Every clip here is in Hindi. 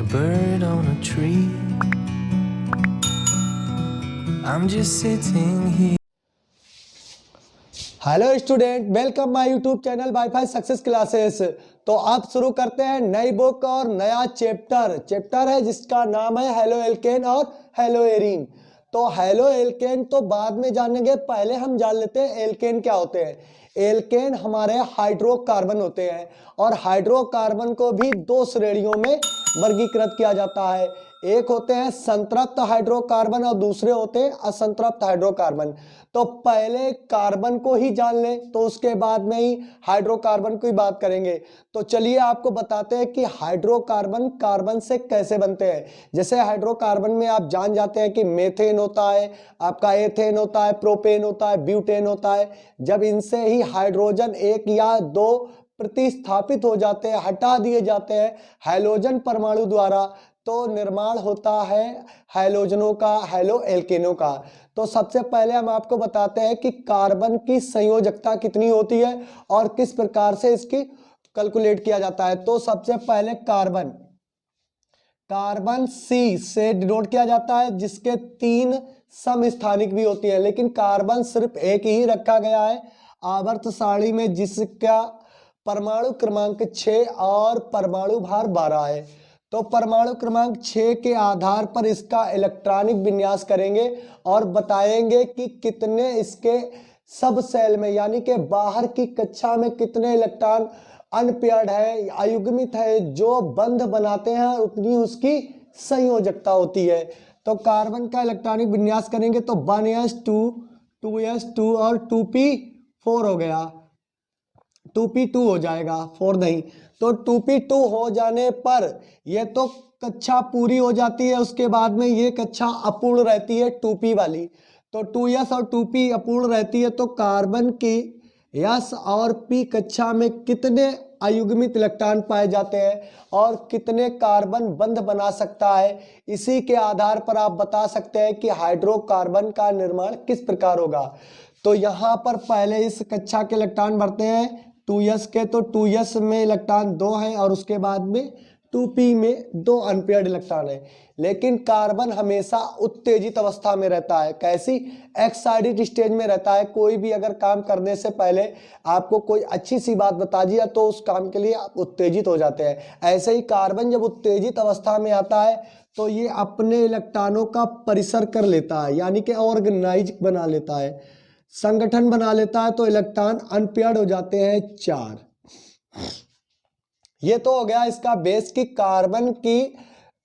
a bird on a tree. I'm just sitting here. Hello student, welcome my YouTube channel wifi success classes. तो आप शुरू करते हैं नई बुक और नया चैप्टर है जिसका नाम है हेलो एल्केन और हेलो एरीन। तो हेलो एल्केन तो बाद में जानेंगे, पहले हम जान लेते हैं एल्केन क्या होते हैं। एल्केन हमारे हाइड्रोकार्बन होते हैं और हाइड्रोकार्बन को भी दो श्रेणियों में वर्गीकृत किया जाता है। एक होते हैं संतृप्त हाइड्रोकार्बन और दूसरे होते हैं असंतृप्त हाइड्रोकार्बन। तो पहले कार्बन को ही जान लें, तो उसके बाद में ही हाइड्रोकार्बन की बात करेंगे। तो चलिए आपको बताते हैं कि हाइड्रोकार्बन कार्बन से कैसे बनते हैं। जैसे हाइड्रोकार्बन में आप जान जाते हैं कि मेथेन होता है, आपका एथेन होता है, प्रोपेन होता है, ब्यूटेन होता है। जब इनसे ही हाइड्रोजन एक या दो प्रतिस्थापित हो जाते हैं, हटा दिए जाते हैं हैलोजन परमाणु द्वारा, तो निर्माण होता है हैलोजनों का, हेलो एल्केनों का। तो सबसे पहले हम आपको बताते हैं कि कार्बन की संयोजकता कितनी होती है और किस प्रकार से इसकी कैलकुलेट किया जाता है। तो सबसे पहले कार्बन सी से डिनोट किया जाता है, जिसके 3 समस्थानिक भी होती है, लेकिन कार्बन सिर्फ एक ही रखा गया है आवर्त सारणी में, जिसका परमाणु क्रमांक 6 और परमाणु भार 12 है। तो परमाणु क्रमांक 6 के आधार पर इसका इलेक्ट्रॉनिक विन्यास करेंगे और बताएंगे कि कितने इसके सब सेल में, यानी कि बाहर की कक्षा में कितने इलेक्ट्रॉन अनपेयर्ड है, अयुग्मित है, जो बंध बनाते हैं, उतनी उसकी संयोजकता होती है। तो कार्बन का इलेक्ट्रॉनिक विन्यास करेंगे तो 1s2 2s2 और 2p4 हो गया, 2p2 हो जाएगा, 4 नहीं। तो 2p2 हो जाने पर ये तो कक्षा पूरी हो जाती है, उसके बाद में ये कक्षा अपूर्ण रहती है 2p वाली। तो 2s और 2p अपूर्ण रहती है, तो कार्बन की s और p कक्षा में कितने अयुग्मित इलेक्ट्रॉन पाए जाते हैं और कितने कार्बन बंध बना सकता है, इसी के आधार पर आप बता सकते हैं कि हाइड्रोकार्बन का निर्माण किस प्रकार होगा। तो यहाँ पर पहले इस कक्षा के इलेक्ट्रॉन बढ़ते हैं 2s के, तो 2s में इलेक्ट्रॉन 2 है और उसके बाद में 2p में 2 अनपेयर्ड इलेक्ट्रॉन है। लेकिन कार्बन हमेशा उत्तेजित अवस्था में रहता है। कैसी? एक्साइटेड स्टेज में रहता है। कोई भी अगर काम करने से पहले आपको कोई अच्छी सी बात बता दिया तो उस काम के लिए आप उत्तेजित हो जाते हैं। ऐसे ही कार्बन जब उत्तेजित अवस्था में आता है तो ये अपने इलेक्ट्रॉनों का परिसर कर लेता है, यानी कि ऑर्गेनाइज बना लेता है, संगठन बना लेता है। तो इलेक्ट्रॉन अनपेयर्ड हो जाते हैं 4। ये तो हो गया इसका बेस की कार्बन की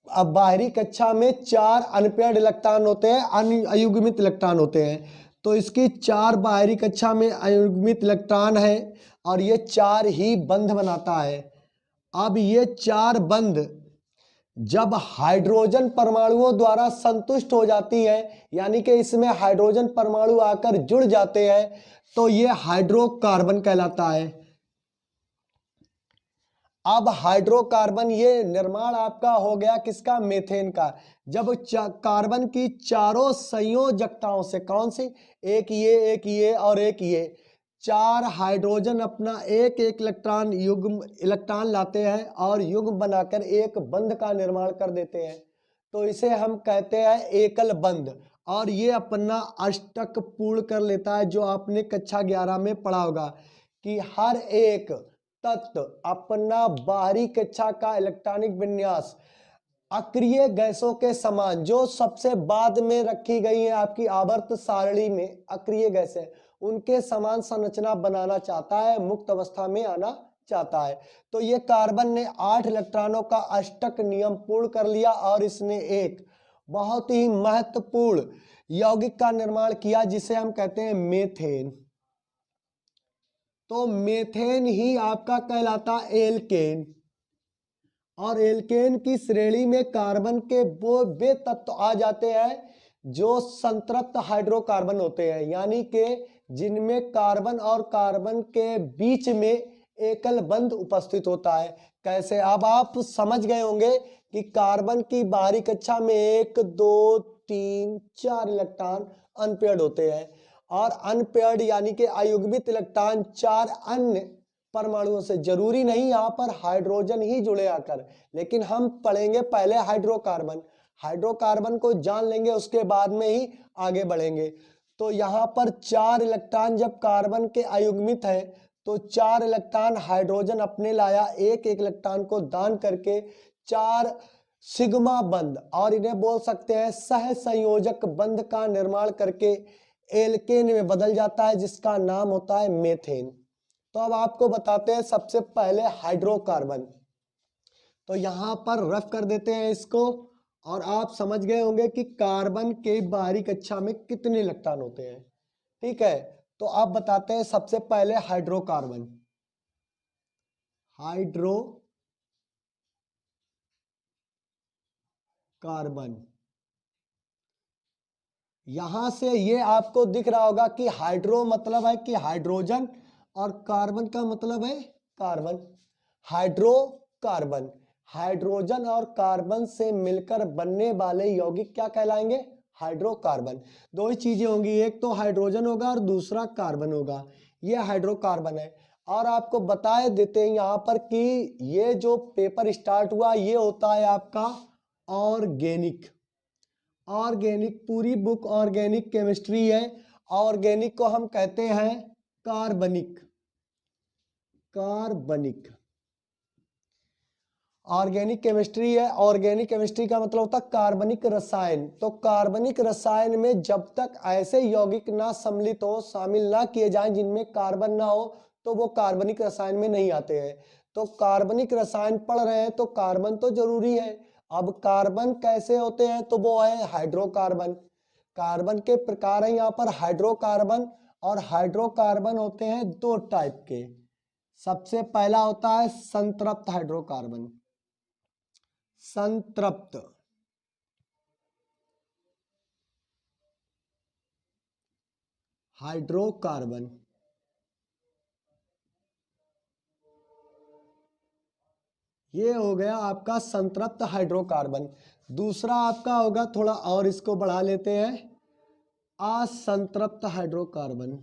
अब बाहरी कक्षा में 4 अनपेयर्ड इलेक्ट्रॉन होते हैं, अयुग्मित इलेक्ट्रॉन होते हैं। तो इसकी 4 बाहरी कक्षा में अयुग्मित इलेक्ट्रॉन है और ये 4 ही बंध बनाता है। अब ये 4 बंध जब हाइड्रोजन परमाणुओं द्वारा संतुष्ट हो जाती है, यानी कि इसमें हाइड्रोजन परमाणु आकर जुड़ जाते हैं, तो ये हाइड्रोकार्बन कहलाता है। अब हाइड्रोकार्बन, ये निर्माण आपका हो गया किसका? मेथेन का। जब कार्बन की चारों संयोजकताओं से, कौन सी? एक ये और एक ये, 4 हाइड्रोजन अपना एक एक इलेक्ट्रॉन लाते हैं और युग्म बनाकर एक बंध का निर्माण कर देते हैं। तो इसे हम कहते हैं एकल बंध। और ये अपना अष्टक पूर्ण कर लेता है, जो आपने कक्षा 11 में पढ़ा होगा कि हर एक तत्व अपना बाहरी कक्षा का इलेक्ट्रॉनिक विन्यास अक्रिय गैसों के समान, जो सबसे बाद में रखी गई है आपकी आवर्त सारणी में, अक्रिय गैसें, उनके समान संरचना बनाना चाहता है, मुक्त अवस्था में आना चाहता है। तो ये कार्बन ने 8 इलेक्ट्रॉनों का अष्टक नियम पूर्ण कर लिया और इसने एक बहुत ही महत्वपूर्ण यौगिक का निर्माण किया, जिसे हम कहते हैं मेथेन। तो मेथेन ही आपका कहलाता एल्केन। और एल्केन की श्रेणी में कार्बन के वो वे तत्व आ जाते हैं जो संतृप्त हाइड्रोकार्बन होते हैं, यानी कि जिनमें कार्बन और कार्बन के बीच में एकल बंध उपस्थित होता है। कैसे? अब आप समझ गए होंगे कि कार्बन की बाहरी कक्षा में 1 2 3 4 इलेक्ट्रॉन अनपेयर्ड होते हैं और अनपेयर्ड यानी कि अयुग्मित इलेक्ट्रॉन 4 अन्य परमाणुओं से। जरूरी नहीं यहाँ पर हाइड्रोजन ही जुड़े आकर, लेकिन हम पढ़ेंगे पहले हाइड्रोकार्बन। हाइड्रोकार्बन को जान लेंगे, उसके बाद में ही आगे बढ़ेंगे। तो यहाँ पर 4 इलेक्ट्रॉन जब कार्बन के अयुग्मित है तो 4 इलेक्ट्रॉन हाइड्रोजन अपने लाया, एक एक इलेक्ट्रॉन को दान करके 4 सिग्मा बंध, और इन्हें बोल सकते हैं सह संयोजक बंध का निर्माण करके एल्केन में बदल जाता है, जिसका नाम होता है मेथेन। तो अब आपको बताते हैं सबसे पहले हाइड्रोकार्बन। तो यहां पर रफ कर देते हैं इसको, और आप समझ गए होंगे कि कार्बन के बाहरी कक्षा में कितने इलेक्ट्रॉन होते हैं। ठीक है, तो आप बताते हैं सबसे पहले हाइड्रोकार्बन। हाइड्रोकार्बन, यहां से ये आपको दिख रहा होगा कि हाइड्रो मतलब है कि हाइड्रोजन, और कार्बन का मतलब है कार्बन। हाइड्रोकार्बन, हाइड्रोजन और कार्बन से मिलकर बनने वाले यौगिक क्या कहलाएंगे? हाइड्रोकार्बन। दो ही चीजें होंगी, एक तो हाइड्रोजन होगा और दूसरा कार्बन होगा। ये हाइड्रोकार्बन है। और आपको बताए देते हैं यहाँ पर कि ये जो पेपर स्टार्ट हुआ ये होता है आपका ऑर्गेनिक। ऑर्गेनिक, पूरी बुक ऑर्गेनिक केमिस्ट्री है। ऑर्गेनिक को हम कहते हैं कार्बनिक। कार्बनिक ऑर्गेनिक केमिस्ट्री है। ऑर्गेनिक केमिस्ट्री का मतलब होता है कार्बनिक रसायन। तो कार्बनिक रसायन में जब तक ऐसे यौगिक ना सम्मिलित हो, शामिल ना किए जाएं जिनमें कार्बन ना हो, तो वो कार्बनिक रसायन में नहीं आते हैं। तो कार्बनिक रसायन पढ़ रहे हैं तो कार्बन तो जरूरी है। अब कार्बन कैसे होते हैं? तो वो है हाइड्रोकार्बन। कार्बन के प्रकार है यहाँ पर हाइड्रोकार्बन, और हाइड्रोकार्बन होते हैं 2 टाइप के। सबसे पहला होता है संतृप्त हाइड्रोकार्बन। संतृप्त हाइड्रोकार्बन, ये हो गया आपका संतृप्त हाइड्रोकार्बन। दूसरा आपका होगा, थोड़ा और इसको बढ़ा लेते हैं, असंतृप्त हाइड्रोकार्बन।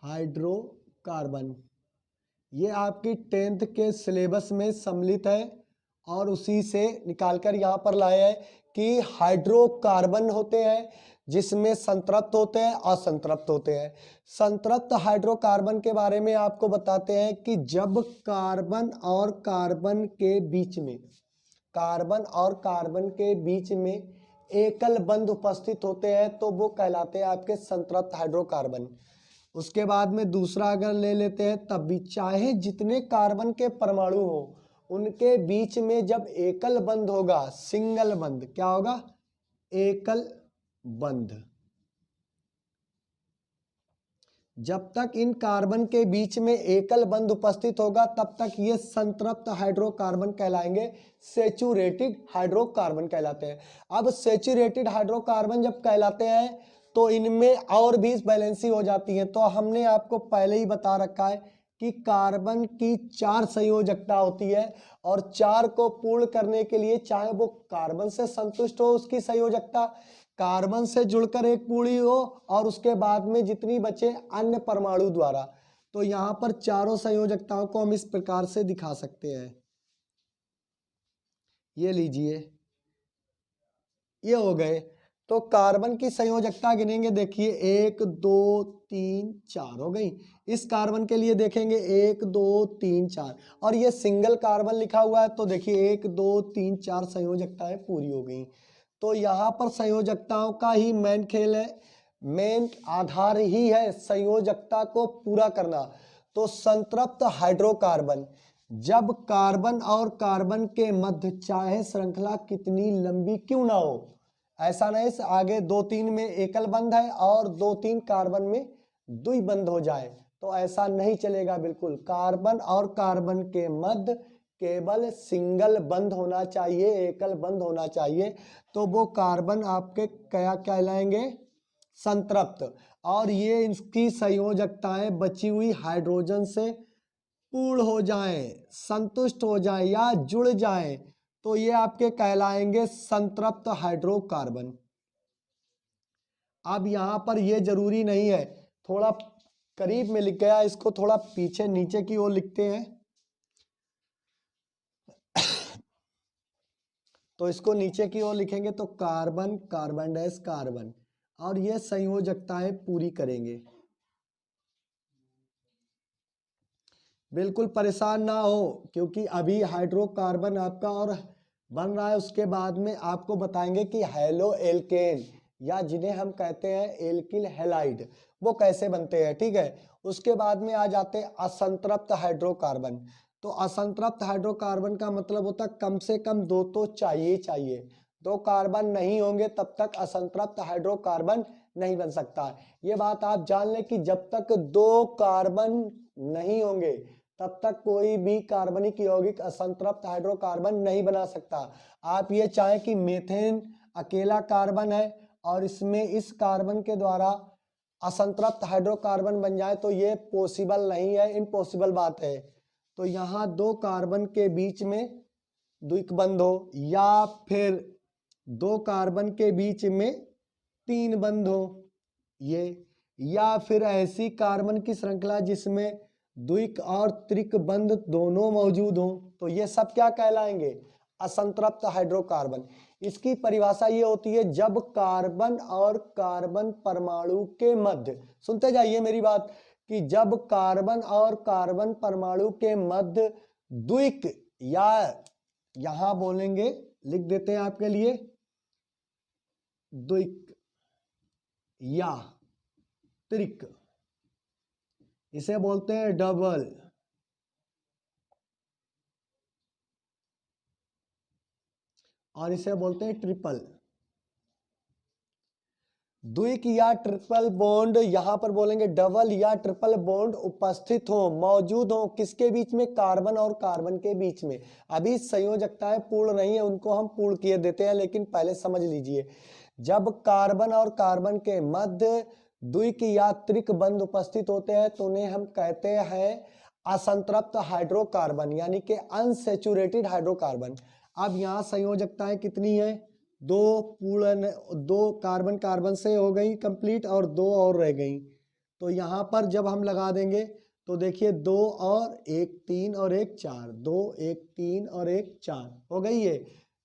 हाइड्रोकार्बन ये आपकी 10th के सिलेबस में सम्मिलित है, और उसी से निकालकर यहाँ पर लाए हैं कि हाइड्रोकार्बन होते हैं जिसमें संतृप्त होते हैं, असंतृप्त होते हैं। संतृप्त हाइड्रोकार्बन के बारे में आपको बताते हैं कि जब कार्बन और कार्बन के बीच में, कार्बन और कार्बन के बीच में एकल बंध उपस्थित होते हैं तो वो कहलाते हैं आपके संतृप्त हाइड्रोकार्बन। उसके बाद में दूसरा अगर ले लेते हैं, तब भी चाहे जितने कार्बन के परमाणु हो, उनके बीच में जब एकल बंध होगा, सिंगल बंध, क्या होगा? एकल बंध। जब तक इन कार्बन के बीच में एकल बंध उपस्थित होगा तब तक ये संतृप्त हाइड्रोकार्बन कहलाएंगे, सेचुरेटेड हाइड्रोकार्बन कहलाते हैं। अब सेचुरेटेड हाइड्रोकार्बन जब कहलाते हैं तो इनमें और भी वैलेंसी हो जाती है। तो हमने आपको पहले ही बता रखा है कि कार्बन की 4 संयोजकता होती है, और 4 को पूर्ण करने के लिए चाहे वो कार्बन से संतुष्ट हो उसकी संयोजकता, कार्बन से जुड़कर एक पूरी हो, और उसके बाद में जितनी बचे अन्य परमाणु द्वारा। तो यहाँ पर चारों संयोजकताओं को हम इस प्रकार से दिखा सकते हैं। ये लीजिए, ये हो गए। तो कार्बन की संयोजकता गिनेंगे, देखिए 1 2 3 4 हो गई। इस कार्बन के लिए देखेंगे 1 2 3 4, और ये सिंगल कार्बन लिखा हुआ है तो देखिए 1 2 3 4 संयोजकताएं पूरी हो गई। तो यहाँ पर संयोजकताओं का ही मेन खेल है, मेन आधार ही है संयोजकता को पूरा करना। तो संतृप्त हाइड्रोकार्बन, जब कार्बन और कार्बन के मध्य चाहे श्रृंखला कितनी लंबी क्यों ना हो, ऐसा नहीं आगे 2 3 में एकल बंध है और 2 3 कार्बन में द्विबंध हो जाए, तो ऐसा नहीं चलेगा बिल्कुल। कार्बन और कार्बन के मध्य केवल सिंगल बंध होना चाहिए, एकल बंध होना चाहिए, तो वो कार्बन आपके क्या कहलाएंगे? संतृप्त। और ये इसकी संयोजकताएं बची हुई हाइड्रोजन से पूर्ण हो जाएं, संतुष्ट हो जाएं या जुड़ जाएं, तो ये आपके कहलाएंगे संतृप्त हाइड्रोकार्बन। अब यहाँ पर ये जरूरी नहीं है, थोड़ा करीब में लिख गया, इसको थोड़ा पीछे नीचे की ओर लिखते हैं। तो इसको नीचे की ओर लिखेंगे तो कार्बन, कार्बन डैश कार्बन, और ये संयोजकताएं पूरी करेंगे। बिल्कुल परेशान ना हो, क्योंकि अभी हाइड्रोकार्बन आपका और बन रहा है, उसके बाद में आपको बताएंगे कि हेलो एल्केन या जिन्हें हम कहते हैं एल्किल हैलाइड वो कैसे बनते हैं। ठीक है, उसके बाद में आ जाते हैं असंतृप्त हाइड्रोकार्बन। तो असंतृप्त हाइड्रोकार्बन का मतलब होता है कम से कम दो तो चाहिए चाहिए, दो कार्बन नहीं होंगे तब तक असंतृप्त हाइड्रोकार्बन नहीं बन सकता। ये बात आप जान लें कि जब तक दो कार्बन नहीं होंगे तब तक कोई भी कार्बनिक यौगिक असंतृप्त हाइड्रोकार्बन नहीं बना सकता। आप ये चाहें कि मीथेन अकेला कार्बन है और इसमें इस कार्बन के द्वारा असंतृप्त हाइड्रोकार्बन बन जाए तो ये पॉसिबल नहीं है, इम्पॉसिबल बात है। तो यहाँ दो कार्बन के बीच में द्विक बंध हो, या फिर दो कार्बन के बीच में तीन बंध हो, ये, या फिर ऐसी कार्बन की श्रृंखला जिसमें द्विक और त्रिक बंध दोनों मौजूद हो, तो ये सब क्या कहलाएंगे? असंतृप्त हाइड्रोकार्बन। इसकी परिभाषा ये होती है जब कार्बन और कार्बन परमाणु के मध्य, सुनते जाइए मेरी बात, कि जब कार्बन और कार्बन परमाणु के मध्य द्विक, या यहां बोलेंगे, लिख देते हैं आपके लिए, द्विक या त्रिक, इसे बोलते हैं डबल, और इसे बोलते हैं ट्रिपल। द्विक या ट्रिपल बॉन्ड, यहां पर बोलेंगे डबल या ट्रिपल बॉन्ड उपस्थित हो, मौजूद हो, किसके बीच में? कार्बन और कार्बन के बीच में। अभी संयोजकताएं पूर्ण नहीं है, उनको हम पूर्ण किए देते हैं, लेकिन पहले समझ लीजिए, जब कार्बन और कार्बन के मध्य द्विक या त्रिक बंध उपस्थित होते हैं तो उन्हें हम कहते हैं असंतृप्त हाइड्रोकार्बन, यानी कि अनसैचुरेटेड हाइड्रोकार्बन। अब यहाँ संयोजकताएं कितनी है? दो पूर्ण, दो कार्बन कार्बन से हो गई कंप्लीट और दो और रह गई। तो यहाँ पर जब हम लगा देंगे तो देखिए 2 और 1 3 और 1 4, 2 1 3 और 1 4 हो गई है।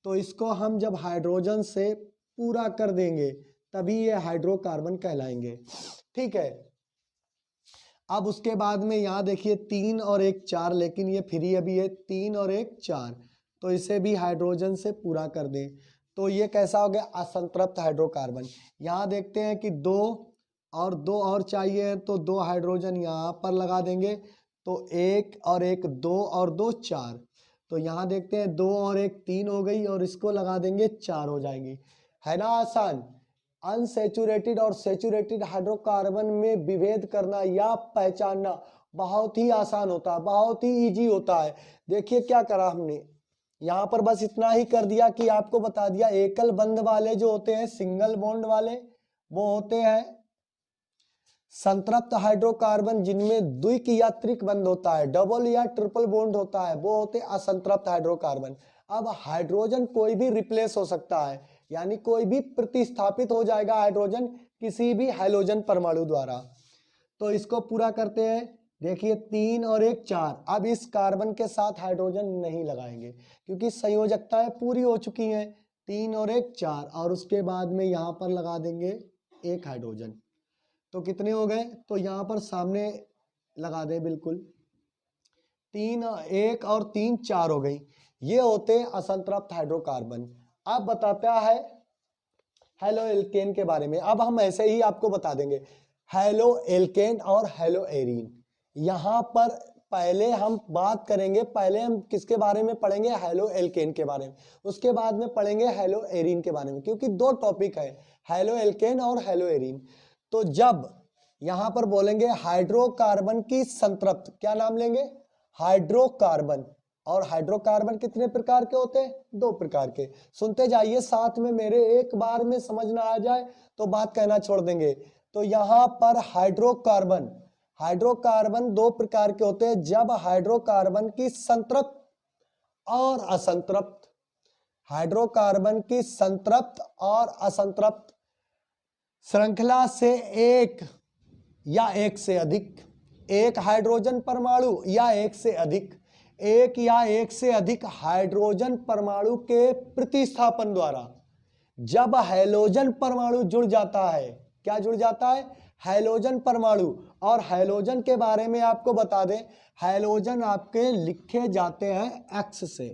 तो इसको हम जब हाइड्रोजन से पूरा कर देंगे तभी ये हाइड्रोकार्बन कहलाएंगे। ठीक है, अब उसके बाद में यहाँ देखिए 3 और 1 4, लेकिन ये फ्री अभी है, 3 और 1 4, तो इसे भी हाइड्रोजन से पूरा कर दें तो ये कैसा हो गया? असंतृप्त हाइड्रोकार्बन। यहाँ देखते हैं कि 2 और चाहिए, तो 2 हाइड्रोजन यहाँ पर लगा देंगे, तो 1 और 1 2 और 2 4, तो यहाँ देखते हैं 2 और 1 3 हो गई, और इसको लगा देंगे 4 हो जाएंगी। है ना आसान? अनसैचुरेटेड और सैचुरेटेड हाइड्रोकार्बन में विभेद करना या पहचानना बहुत ही आसान होता है, बहुत ही इजी होता है। देखिए क्या करा हमने यहाँ पर, बस इतना ही कर दिया कि आपको बता दिया एकल बंध वाले जो होते हैं, सिंगल बॉन्ड वाले, वो होते हैं संतृप्त हाइड्रोकार्बन जिनमें द्विक या त्रिक बंध होता है, डबल या ट्रिपल बॉन्ड होता है, वो होते हैं असंतृप्त हाइड्रोकार्बन। अब हाइड्रोजन कोई भी रिप्लेस हो सकता है, यानी कोई भी प्रतिस्थापित हो जाएगा हाइड्रोजन किसी भी हैलोजन परमाणु द्वारा। तो इसको पूरा करते हैं, देखिए 3 और 1 4। अब इस कार्बन के साथ हाइड्रोजन नहीं लगाएंगे क्योंकि संयोजकताएं पूरी हो चुकी हैं, 3 और 1 4, और उसके बाद में यहाँ पर लगा देंगे 1 हाइड्रोजन, तो कितने हो गए? तो यहाँ पर सामने लगा दे, बिल्कुल 3 1 और 3 4 हो गई। ये होते हैं असंतृप्त हाइड्रोकार्बन। अब बताता है हेलो एल्केन के बारे में। अब हम ऐसे ही आपको बता देंगे हेलो एल्केन और हेलो एरीन। यहाँ पर पहले हम बात करेंगे, पहले हम किसके बारे में पढ़ेंगे? हेलो एल्केन के बारे में, उसके बाद में पढ़ेंगे हेलो एरीन के बारे में, क्योंकि दो टॉपिक है, हेलो एल्केन और हेलो एरीन। तो जब यहां पर बोलेंगे हाइड्रोकार्बन की संतृप्त, क्या नाम लेंगे? हाइड्रोकार्बन। और हाइड्रोकार्बन कितने प्रकार के होते हैं? 2 प्रकार के। सुनते जाइए साथ में मेरे, एक बार में समझ ना आ जाए तो बात कहना छोड़ देंगे। तो यहां पर हाइड्रोकार्बन, हाइड्रोकार्बन 2 प्रकार के होते हैं जब हाइड्रोकार्बन की संतृप्त और असंतृप्त, हाइड्रोकार्बन की संतृप्त और असंतृप्त श्रृंखला से एक या एक से अधिक, एक हाइड्रोजन परमाणु या एक से अधिक, एक या एक से अधिक हाइड्रोजन परमाणु के प्रतिस्थापन द्वारा जब हैलोजन परमाणु जुड़ जाता है, क्या जुड़ जाता है? हैलोजन परमाणु। और हैलोजन के बारे में आपको बता दें, हैलोजन आपके लिखे जाते हैं एक्स से,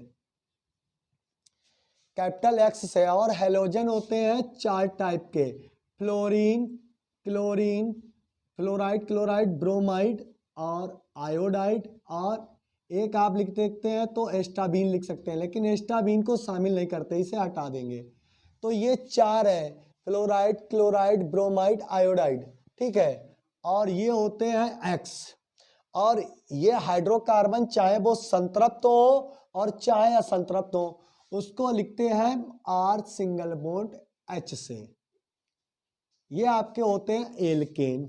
कैपिटल एक्स से। और हैलोजन होते हैं 4 टाइप के, fluorine, chlorine, fluoride, chloride, bromide और आयोडाइड। और एक आप लिख सकते हैं तो एस्टाबीन लिख सकते हैं, लेकिन एस्टाबीन को शामिल नहीं करते, इसे हटा देंगे। तो ये 4 है, फ्लोराइड, क्लोराइड, ब्रोमाइड, आयोडाइड, ठीक है। और ये होते हैं एक्स। और ये हाइड्रोकार्बन चाहे वो संतृप्त हो और चाहे असंतृप्त हो, उसको लिखते हैं आर सिंगल बॉन्ड एच से। ये आपके होते हैं एल्केन,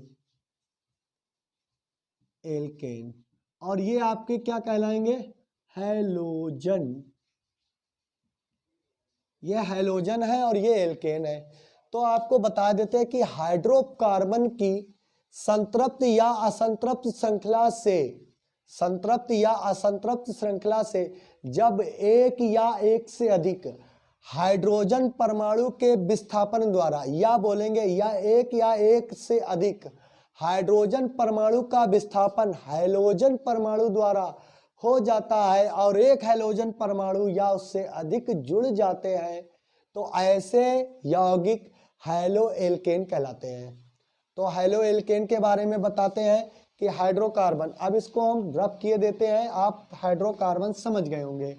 एल्केन। और ये आपके क्या कहलाएंगे? हैलोजन। ये हैलोजन है और ये एल्केन है। तो आपको बता देते हैं कि हाइड्रोकार्बन की संतृप्त या असंतृप्त श्रृंखला से, संतृप्त या असंतृप्त श्रृंखला से जब एक या एक से अधिक हाइड्रोजन परमाणु के विस्थापन द्वारा, या बोलेंगे या एक से अधिक हाइड्रोजन परमाणु का विस्थापन हैलोजन परमाणु द्वारा हो जाता है और एक हैलोजन परमाणु या उससे अधिक जुड़ जाते हैं, तो ऐसे यौगिक हैलो एल्केन कहलाते हैं। तो हैलो एल्केन के बारे में बताते हैं कि हाइड्रोकार्बन, अब इसको हम रब किए देते हैं, आप हाइड्रोकार्बन समझ गए होंगे,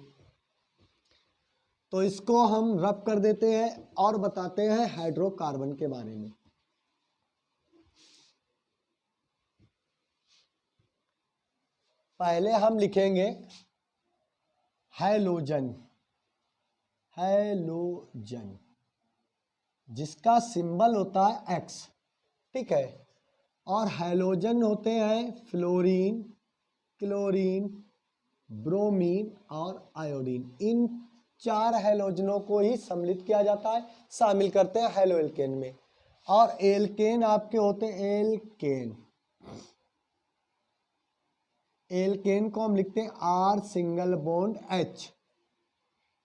तो इसको हम रब कर देते हैं और बताते हैं हाइड्रोकार्बन के बारे में। पहले हम लिखेंगे हैलोजन, हैलोजन जिसका सिंबल होता है एक्स, ठीक है। और हैलोजन होते हैं फ्लोरीन, क्लोरीन, ब्रोमीन और आयोडीन। इन 4 हैलोजनों को ही सम्मिलित किया जाता है, शामिल करते हैं हैलो एल्केन में। और एल्केन आपके होते हैं एल्केन, एल्केन को हम लिखते हैं आर सिंगल बॉन्ड एच,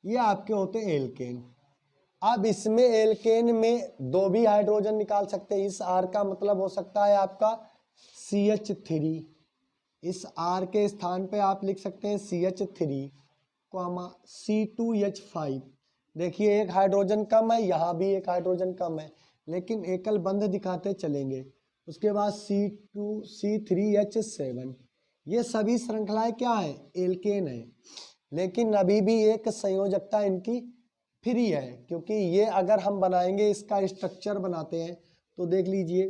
ये आपके होते हैं एल्केन। अब इसमें एल्केन में 2 भी हाइड्रोजन निकाल सकते हैं। इस आर का मतलब हो सकता है आपका CH3, इस आर के स्थान पे आप लिख सकते हैं CH3, C2H5। देखिए एक हाइड्रोजन कम है, यहाँ भी एक हाइड्रोजन कम है, लेकिन एकल बंध दिखाते चलेंगे। उसके बाद C3H7। ये सभी श्रृंखलाएं क्या है? एल्केन है, लेकिन अभी भी एक संयोजकता इनकी फ्री है, क्योंकि ये अगर हम बनाएंगे, इसका स्ट्रक्चर बनाते हैं तो देख लीजिए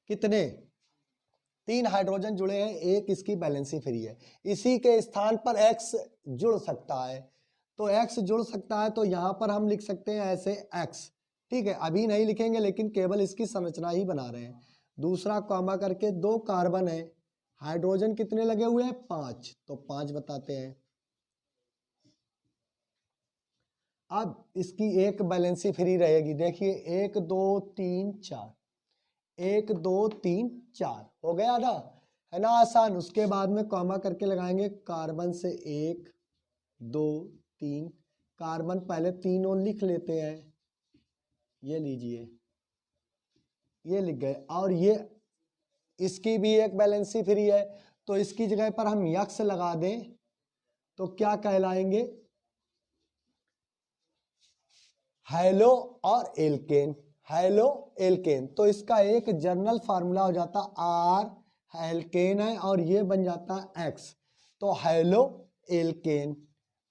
कितने 3 हाइड्रोजन जुड़े हैं, एक इसकी बैलेंसी फ्री है। इसी के स्थान पर एक्स जुड़ सकता है, तो एक्स जुड़ सकता है, तो यहां पर हम लिख सकते हैं ऐसे एक्स, ठीक है। अभी नहीं लिखेंगे, लेकिन केवल इसकी संरचना ही बना रहे हैं। दूसरा कॉमा करके 2 कार्बन है, हाइड्रोजन कितने लगे हुए हैं? 5, तो 5 बताते हैं। अब इसकी एक बैलेंसी फ्री रहेगी, देखिए 1 2 3 4, 1 2 3 4 हो गया ना, है ना आसान। उसके बाद में कॉमा करके लगाएंगे कार्बन से 1 2 3, कार्बन पहले 3 और लिख लेते हैं, ये लीजिए, ये लिख गए। और ये इसकी भी एक बैलेंसी फ्री है, तो इसकी जगह पर हम यक्स लगा दें तो क्या कहलाएंगे? हैलो और एल्केन, हैलो एल्केन। तो इसका एक जनरल फार्मूला हो जाता आर, एल्केन है और ये बन जाता है एक्स, तो हैलो एल्केन।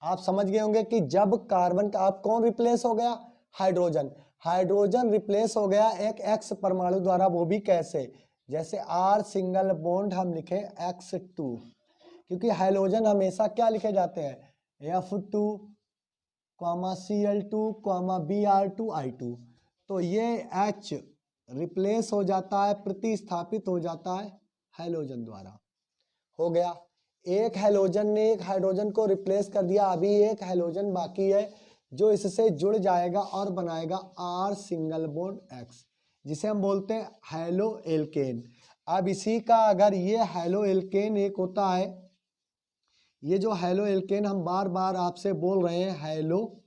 आप समझ गए होंगे कि जब कार्बन का आप कौन रिप्लेस हो गया? हाइड्रोजन, हाइड्रोजन रिप्लेस हो गया एक एक्स परमाणु द्वारा, वो भी कैसे? जैसे आर सिंगल बॉन्ड हम लिखे X2, क्योंकि हाइड्रोजन हमेशा क्या लिखे जाते हैं? F2, Cl2, Br2, तो ये H रिप्लेस हो जाता है, प्रतिस्थापित हो जाता है हाइड्रोजन द्वारा। हो गया, एक हाइड्रोजन ने एक हाइड्रोजन को रिप्लेस कर दिया, अभी एक हाइड्रोजन बाकी है जो इससे जुड़ जाएगा और बनाएगा R सिंगल बॉन्ड X, जिसे हम बोलते हैं हैलो एल्केन। अब इसी का अगर ये हैलो एल्केन एक होता है, ये जो हैलो एल्केन हम बार बार आपसे बोल रहे हैं हैलो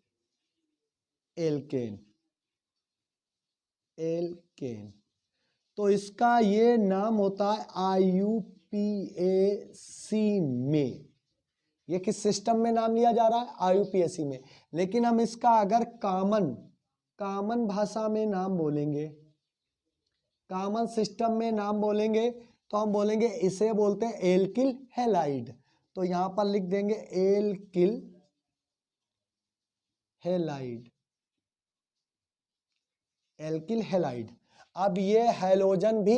एल्केन, एल्केन, तो इसका ये नाम होता है IUPAC में। ये किस सिस्टम में नाम लिया जा रहा है? IUPAC में। लेकिन हम इसका अगर कॉमन भाषा में नाम बोलेंगे, कॉमन सिस्टम में नाम बोलेंगे, तो हम बोलेंगे इसे बोलते हैं एल्किल हैलाइड। तो यहां पर लिख देंगे एल्किल हैलाइड, एल्किल हैलाइड। अब ये हैलोजन भी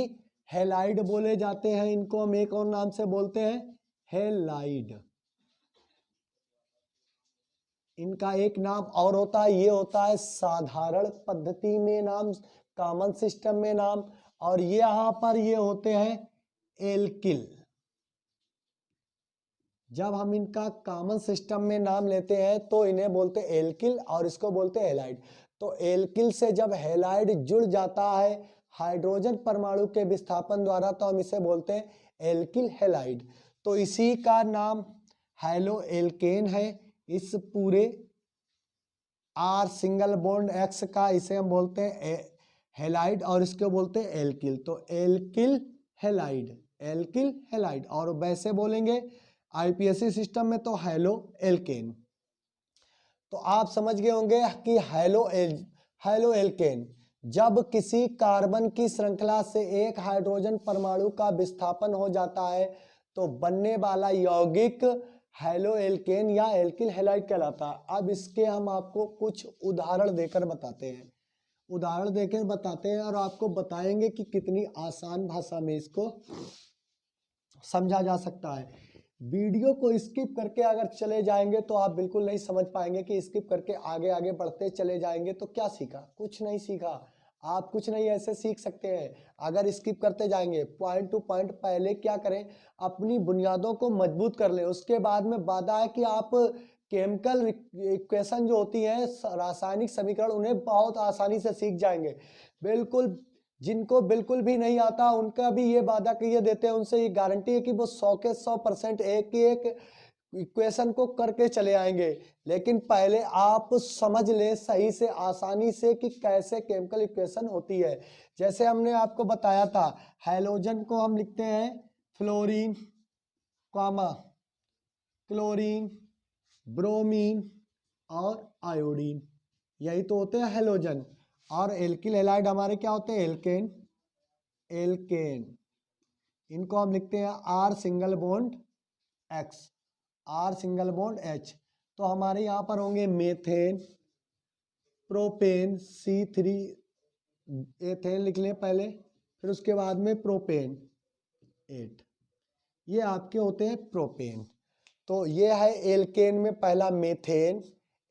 हैलाइड बोले जाते हैं, इनको हम एक और नाम से बोलते हैं हैलाइड। इनका एक नाम और होता है, ये होता है साधारण पद्धति में नाम, कॉमन सिस्टम में नाम, और ये यहां पर ये होते हैं एल्किल। जब हम इनका कॉमन सिस्टम में नाम लेते हैं तो इन्हें बोलते हैं एल्किल और इसको बोलते हैं हैलाइड। तो एल्किल से जब हैलाइड जुड़ जाता है हाइड्रोजन परमाणु के विस्थापन द्वारा, तो हम इसे बोलते हैं एल्किल हैलाइड। तो इसी का नाम हैलो एल्केन है। इस पूरे R सिंगल बॉन्ड X का इसे हम बोलते हैं हैलाइड और इसको बोलते हैं एल्किल। तो एल्किल हैलाइड, एल्किल हैलाइड। और वैसे बोलेंगे IUPAC सिस्टम में तो हैलो एल्केन। तो आप समझ गए होंगे कि हैलो एल्केन, जब किसी कार्बन की श्रृंखला से एक हाइड्रोजन परमाणु का विस्थापन हो जाता है तो बनने वाला यौगिक हैलो एल्केन या एल्किल हैलाइड कहलाता है। अब इसके हम आपको कुछ उदाहरण देकर बताते हैं, उदाहरण देकर बताते हैं और आपको बताएंगे कि कितनी आसान भाषा में इसको समझा जा सकता है। वीडियो को स्किप करके अगर चले जाएंगे तो आप बिल्कुल नहीं समझ पाएंगे कि स्किप करके आगे आगे बढ़ते चले जाएंगे तो क्या सीखा? कुछ नहीं सीखा। आप कुछ नहीं ऐसे सीख सकते हैं अगर स्किप करते जाएंगे। पॉइंट टू पॉइंट पहले क्या करें, अपनी बुनियादों को मजबूत कर लें। उसके बाद में वादा है कि आप केमिकल इक्वेशन जो होती है, रासायनिक समीकरण, उन्हें बहुत आसानी से सीख जाएंगे। बिल्कुल जिनको बिल्कुल भी नहीं आता उनका भी ये वादा किए देते हैं, उनसे ये गारंटी है कि वो 100 के 100% एक इक्वेशन को करके चले आएंगे। लेकिन पहले आप समझ ले सही से, आसानी से, कि कैसे केमिकल इक्वेशन होती है। जैसे हमने आपको बताया था, हैलोजन को हम लिखते हैं फ्लोरीन, क्लोरीन, ब्रोमीन और आयोडीन, यही तो होते हैं हैलोजन। और एल्किल हैलाइड हमारे क्या होते हैं? Alkane, alkane. इनको हम लिखते हैं R single bond X, R single bond H। तो हमारे यहाँ पर होंगे मेथेन, प्रोपेन, C3 एथेन लिख लें पहले, फिर उसके बाद में प्रोपेन 8, ये आपके होते हैं प्रोपेन। तो ये है एल्केन में पहला मेथेन,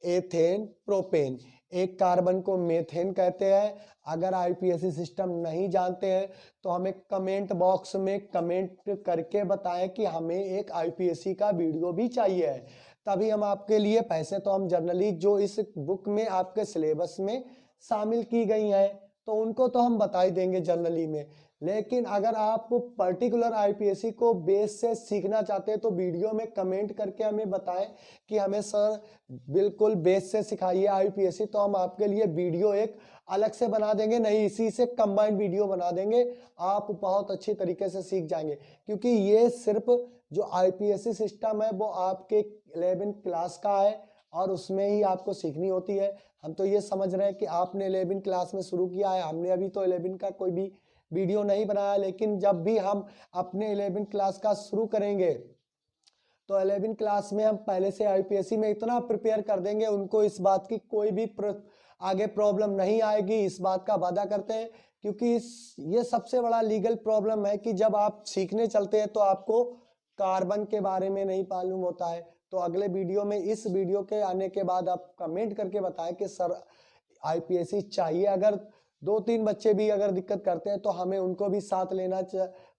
एथेन, प्रोपेन। एक कार्बन को मेथेन कहते हैं। अगर IUPAC सिस्टम नहीं जानते हैं तो हमें कमेंट बॉक्स में कमेंट करके बताएं कि हमें एक IUPAC का वीडियो भी चाहिए है, तभी हम आपके लिए, पैसे तो हम जनरली जो इस बुक में आपके सिलेबस में शामिल की गई हैं तो उनको तो हम बता ही देंगे जनरली में। लेकिन अगर आप पर्टिकुलर IUPAC को बेस से सीखना चाहते हैं तो वीडियो में कमेंट करके हमें बताएं कि हमें सर बिल्कुल बेस से सिखाइए IUPAC, तो हम आपके लिए वीडियो एक अलग से बना देंगे, नहीं इसी से कंबाइंड वीडियो बना देंगे। आप बहुत अच्छी तरीके से सीख जाएंगे, क्योंकि ये सिर्फ जो IUPAC सिस्टम है वो आपके 11 क्लास का है और उसमें ही आपको सीखनी होती है। हम तो ये समझ रहे हैं कि आपने 11 क्लास में शुरू किया है, हमने अभी तो 11 का कोई भी वीडियो नहीं बनाया, लेकिन जब भी हम अपने 11 क्लास का शुरू करेंगे तो 11 क्लास में हम पहले से IUPAC में इतना प्रिपेयर कर देंगे, उनको इस बात की कोई भी आगे प्रॉब्लम नहीं आएगी, इस बात का वादा करते हैं। क्योंकि ये सबसे बड़ा लीगल प्रॉब्लम है कि जब आप सीखने चलते हैं तो आपको कार्बन के बारे में नहीं मालूम होता है। तो अगले वीडियो में, इस वीडियो के आने के बाद आप कमेंट करके बताएं कि सर IUPAC चाहिए। अगर 2-3 बच्चे भी अगर दिक्कत करते हैं तो हमें उनको भी साथ लेना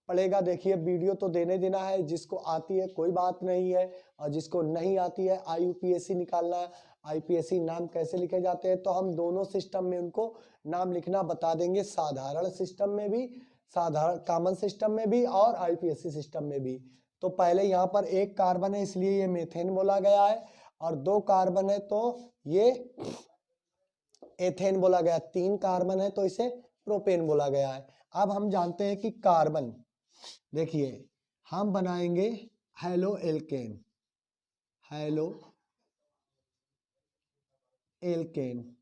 पड़ेगा। देखिए वीडियो तो देने देना है, जिसको आती है कोई बात नहीं है और जिसको नहीं आती है IUPAC निकालना आईपीएससी नाम कैसे लिखे जाते हैं, तो हम दोनों सिस्टम में उनको नाम लिखना बता देंगे, साधारण सिस्टम में भी, साधारण कॉमन सिस्टम में भी और आईपीएससी सिस्टम में भी। तो पहले यहाँ पर एक कार्बन है इसलिए ये मीथेन बोला गया है, और 2 कार्बन है तो ये एथेन बोला गया, 3 कार्बन है तो इसे प्रोपेन बोला गया है। अब हम जानते हैं कि कार्बन, देखिए हम बनाएंगे हेलो एल्केन, हेलो एल्केन।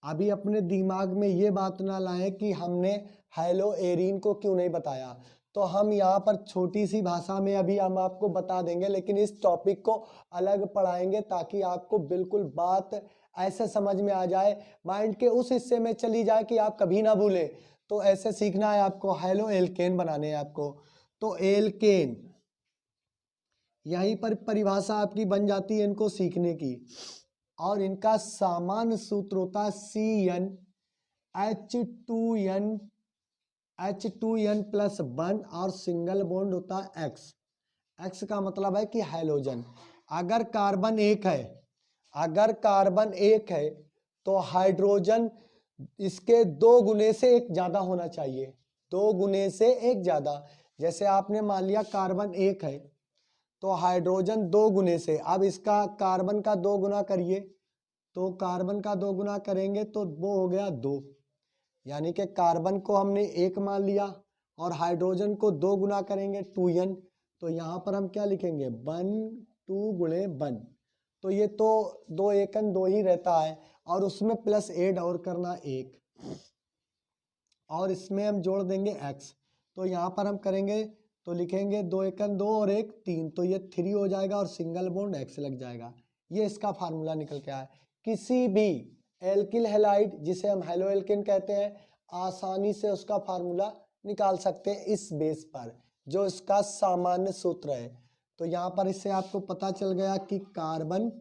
अभी अपने दिमाग में ये बात ना लाएं कि हमने हेलो एरीन को क्यों नहीं बताया, तो हम यहाँ पर छोटी सी भाषा में अभी हम आपको बता देंगे, लेकिन इस टॉपिक को अलग पढ़ाएंगे ताकि आपको बिल्कुल बात ऐसे समझ में आ जाए, माइंड के उस हिस्से में चली जाए कि आप कभी ना भूलें। तो ऐसे सीखना है आपको, हेलो एल्केन बनाने हैं आपको। तो एल्केन, यहीं पर परिभाषा आपकी बन जाती है इनको सीखने की, और इनका सामान्य सूत्र होता है H2N प्लस 1 और सिंगल बॉन्ड होता है X। X का मतलब है कि हाइड्रोजन। अगर कार्बन एक है तो हाइड्रोजन इसके 2 गुने से एक ज्यादा होना चाहिए, 2 गुने से एक ज्यादा। जैसे आपने मान लिया कार्बन 1 है तो हाइड्रोजन 2 गुने से, अब इसका कार्बन का 2 गुना करिए, तो कार्बन का 2 गुना करेंगे तो वो हो गया 2, यानी कि कार्बन को हमने 1 मान लिया और हाइड्रोजन को 2 गुना करेंगे 2n, तो यहाँ पर हम क्या लिखेंगे 1 2 गुणे 1, तो ये तो 2 एकन 2 ही रहता है, और उसमें प्लस एड और करना 1, और इसमें हम जोड़ देंगे x, तो यहाँ पर हम करेंगे तो लिखेंगे 2 एकन 2 और 1 3, तो ये 3 हो जाएगा और सिंगल बॉन्ड x लग जाएगा। ये इसका फार्मूला निकल के आया। किसी भी एल्किल हैलाइड जिसे हम हेलो एल्केन कहते हैं, आसानी से उसका फार्मूला निकाल सकते हैं इस बेस पर, जो इसका सामान्य सूत्र है। तो यहाँ पर इससे आपको पता चल गया कि कार्बन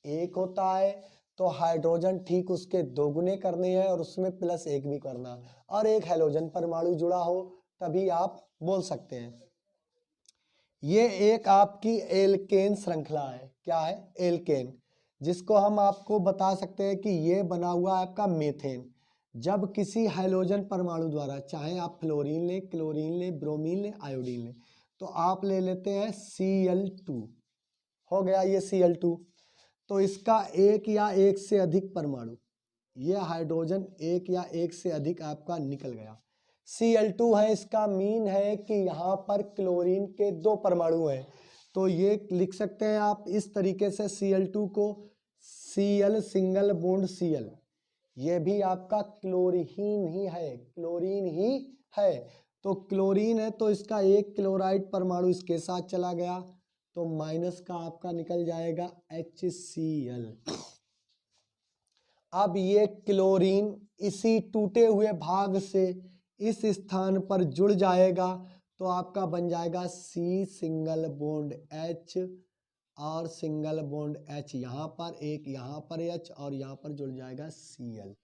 1 होता है तो हाइड्रोजन ठीक उसके 2 गुने करने हैं और उसमें प्लस 1 भी करना, और एक हैलोजन परमाणु जुड़ा हो तभी आप बोल सकते हैं। ये एक आपकी एल्केन श्रृंखला है। क्या है? एल्केन, जिसको हम आपको बता सकते हैं कि ये बना हुआ है आपका मीथेन। जब किसी हाइड्रोजन परमाणु द्वारा, चाहे आप फ्लोरीन लें, क्लोरीन लें, ब्रोमीन लें, आयोडीन लें, तो आप ले लेते हैं Cl2, हो गया ये Cl2, तो इसका एक या एक से अधिक परमाणु, ये हाइड्रोजन एक या एक से अधिक आपका निकल गया। Cl2 है, इसका मीन है कि यहाँ पर क्लोरीन के 2 परमाणु हैं, तो ये लिख सकते हैं आप इस तरीके से Cl2 को Cl सिंगल बॉन्ड Cl, ये भी आपका क्लोरीन ही है, क्लोरीन ही है। तो क्लोरीन है तो इसका एक क्लोराइड परमाणु इसके साथ चला गया, तो माइनस का आपका निकल जाएगा HCl। अब ये क्लोरीन इसी टूटे हुए भाग से इस स्थान पर जुड़ जाएगा, तो आपका बन जाएगा C सिंगल बॉन्ड H और सिंगल बॉन्ड H, यहाँ पर एक, यहाँ पर H और यहाँ पर जुड़ जाएगा Cl।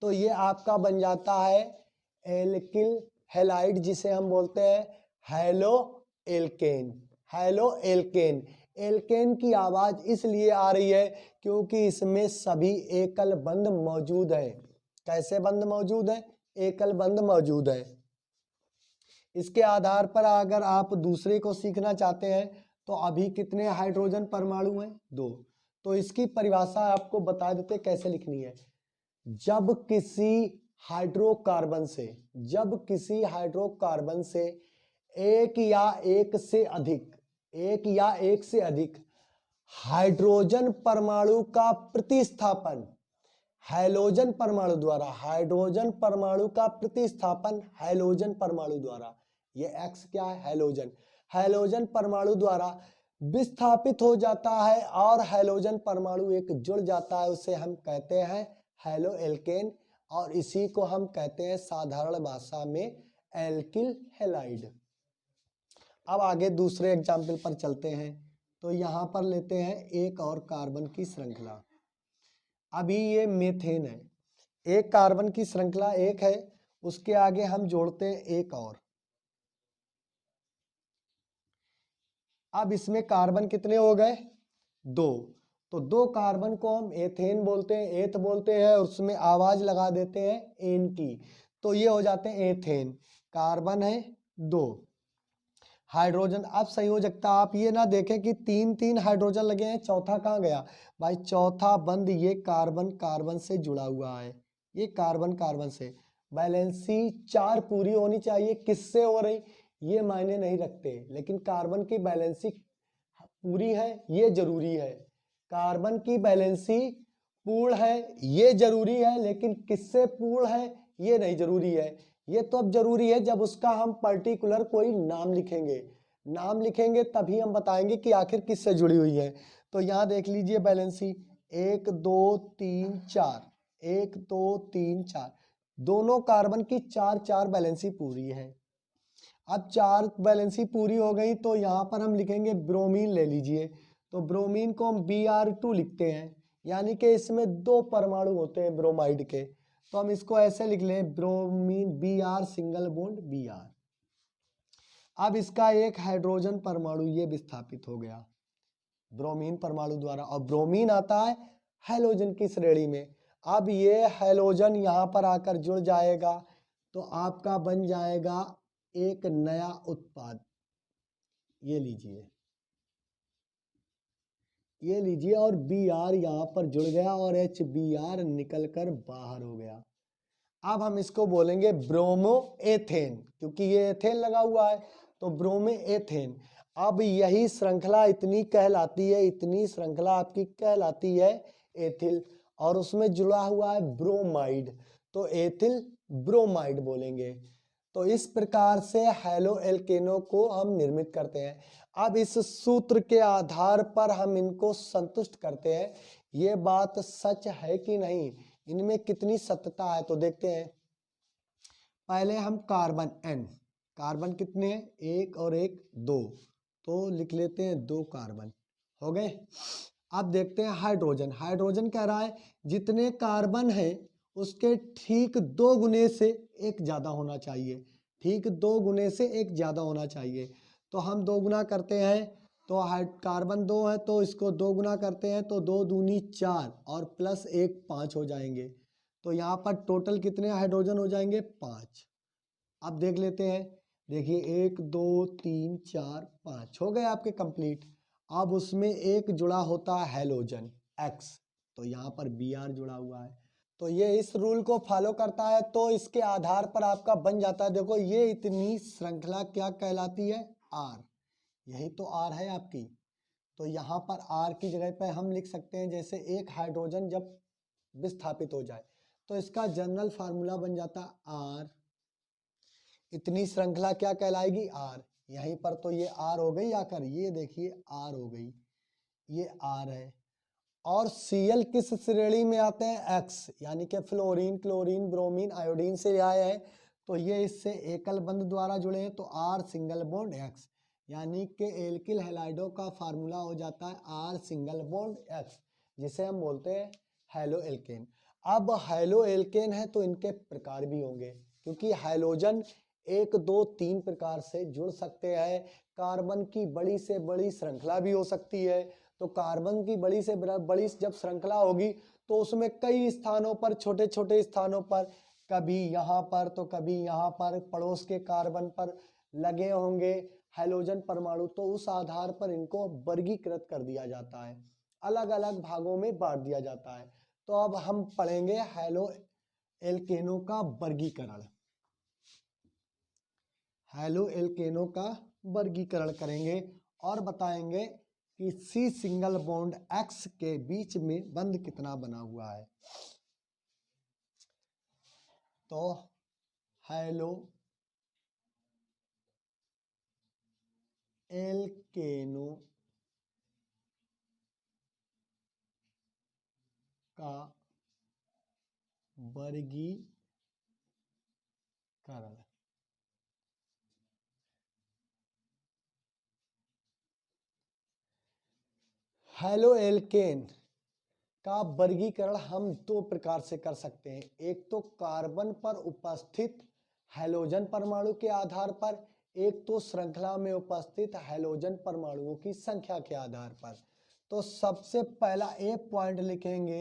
तो ये आपका बन जाता है एल्किल हैलाइड, जिसे हम बोलते हैं haloalkane. Haloalkane, alkane की आवाज इसलिए आ रही है क्योंकि इसमें सभी एकल बंध मौजूद है। कैसे बंध मौजूद है? एकल बंध मौजूद है। इसके आधार पर अगर आप दूसरे को सीखना चाहते हैं तो अभी कितने हाइड्रोजन परमाणु हैं? 2। तो इसकी परिभाषा आपको बता देते कैसे लिखनी है। जब किसी हाइड्रोकार्बन से एक या एक से अधिक हाइड्रोजन परमाणु का प्रतिस्थापन हैलोजन परमाणु द्वारा, हाइड्रोजन परमाणु का प्रतिस्थापन हैलोजन परमाणु द्वारा, ये X क्या है? हैलोजन, हैलोजन परमाणु द्वारा विस्थापित हो जाता है और हैलोजन परमाणु एक जुड़ जाता है, उसे हम कहते हैं हेलो एल्केन, और इसी को हम कहते हैं साधारण भाषा में एल्किल हैलाइड। अब आगे दूसरे एग्जाम्पल पर चलते हैं, तो यहाँ पर लेते हैं एक और कार्बन की श्रृंखला। अभी ये मीथेन है, एक कार्बन की श्रृंखला एक है, उसके आगे हम जोड़ते हैं एक और। अब इसमें कार्बन कितने हो गए? 2, तो 2 कार्बन को हम एथेन बोलते हैं, एथ बोलते हैं, और उसमें आवाज लगा देते हैं एन की, तो ये हो जाते हैं एथेन। कार्बन है 2, हाइड्रोजन। अब संयोजकता आप ये ना देखें कि 3 हाइड्रोजन लगे हैं, चौथा कहाँ गया भाई, चौथा बंद ये कार्बन कार्बन से जुड़ा हुआ है, ये कार्बन कार्बन से। बैलेंसी 4 पूरी होनी चाहिए, किससे हो रही ये मायने नहीं रखते, लेकिन कार्बन की बैलेंसी पूरी है ये जरूरी है, कार्बन की बैलेंसी पूर्ण है ये जरूरी है, लेकिन किससे पूर्ण है ये नहीं जरूरी है। ये तो अब जरूरी है जब उसका हम पर्टिकुलर कोई नाम लिखेंगे, नाम लिखेंगे तभी हम बताएंगे कि आखिर किससे जुड़ी हुई है। तो यहाँ देख लीजिए बैलेंसी 1 2 3 4, 1 2 3 4, दोनों कार्बन की 4 बैलेंसी पूरी है। अब 4 बैलेंसी पूरी हो गई तो यहाँ पर हम लिखेंगे ब्रोमीन ले लीजिए, तो ब्रोमीन को हम Br2 लिखते हैं, यानी कि इसमें 2 परमाणु होते हैं ब्रोमाइड के, तो हम इसको ऐसे लिख लें bromine Br single bond Br। अब इसका एक हाइड्रोजन परमाणु ये विस्थापित हो गया ब्रोमीन परमाणु द्वारा, और ब्रोमीन आता है हैलोजन की श्रेणी में। अब ये हैलोजन यहाँ पर आकर जुड़ जाएगा तो आपका बन जाएगा एक नया उत्पाद, ये लीजिए, ये लीजिए, और Br यहाँ पर जुड़ गया और HBr निकल कर बाहर हो गया। अब हम इसको बोलेंगे ब्रोमो एथेन, क्योंकि ये एथेन लगा हुआ है तो ब्रोमो एथेन। अब यही श्रृंखला इतनी कहलाती है, इतनी श्रृंखला आपकी कहलाती है एथिल, और उसमें जुड़ा हुआ है ब्रोमाइड, तो एथिल ब्रोमाइड बोलेंगे। तो इस प्रकार से हैलो एल्केनो को हम निर्मित करते हैं। अब इस सूत्र के आधार पर हम इनको संतुष्ट करते हैं, ये बात सच है कि नहीं, इनमें कितनी सत्यता है, तो देखते हैं। पहले हम कार्बन N, कार्बन कितने हैं, 1 और 1 2, तो लिख लेते हैं 2 कार्बन हो गए। अब देखते हैं हाइड्रोजन, हाइड्रोजन कह रहा है जितने कार्बन है उसके ठीक 2 गुने से एक ज्यादा होना चाहिए, ठीक 2 गुने से एक ज्यादा होना चाहिए। तो हम 2 गुना करते हैं, तो कार्बन 2 है तो इसको 2 गुना करते हैं, तो 2 दूनी 4 और प्लस 1 5 हो जाएंगे। तो यहाँ पर टोटल कितने हाइड्रोजन हो जाएंगे, 5। अब देख लेते हैं, देखिए 1 2 3 4 5 हो गए आपके कंप्लीट। अब उसमें एक जुड़ा होता है हैलोजन X, तो यहाँ पर Br जुड़ा हुआ है, तो ये इस रूल को फॉलो करता है, तो इसके आधार पर आपका बन जाता है। देखो ये इतनी श्रृंखला क्या कहलाती है, R, यही तो R है आपकी। तो यहाँ पर R की जगह पे हम लिख सकते हैं, जैसे एक हाइड्रोजन जब विस्थापित हो जाए तो इसका जनरल फार्मूला बन जाता R, इतनी श्रृंखला क्या कहलाएगी, R। यहीं पर तो ये R हो गई आकर, ये देखिए R हो गई, ये R है। और Cl किस श्रेणी में आते हैं, X, यानी कि फ्लोरीन क्लोरीन ब्रोमीन आयोडीन से आए हैं, तो ये इससे एकल बंध द्वारा जुड़े हैं, तो R सिंगल बॉन्ड X, यानी कि एल्किल हैलाइडो का फार्मूला हो जाता है R सिंगल बॉन्ड X, जिसे हम बोलते हैं हैलो एल्केन। अब हैलो एल्केन है तो इनके प्रकार भी होंगे, क्योंकि हैलोजन 1 2 3 प्रकार से जुड़ सकते हैं। कार्बन की बड़ी से बड़ी श्रृंखला भी हो सकती है, तो कार्बन की बड़ी से बड़ी जब श्रृंखला होगी तो उसमें कई स्थानों पर, छोटे छोटे स्थानों पर, कभी यहाँ पर तो कभी यहाँ पर पड़ोस के कार्बन पर लगे होंगे हैलोजन परमाणु, तो उस आधार पर इनको वर्गीकृत कर दिया जाता है, अलग अलग भागों में बांट दिया जाता है। तो अब हम पढ़ेंगे हैलो एल्केनो का वर्गीकरण, हैलो एल्केनो का वर्गीकरण करेंगे और बताएंगे कि C सिंगल बॉन्ड X के बीच में बंध कितना बना हुआ है। तो हैलो एल्केनो का वर्गीकरण, हैलो एल्केन का वर्गीकरण हम 2 प्रकार से कर सकते हैं, एक तो कार्बन पर उपस्थित हैलोजन परमाणु के आधार पर, एक तो श्रृंखला में उपस्थित हैलोजन परमाणुओं की संख्या के आधार पर। तो सबसे पहला एक पॉइंट लिखेंगे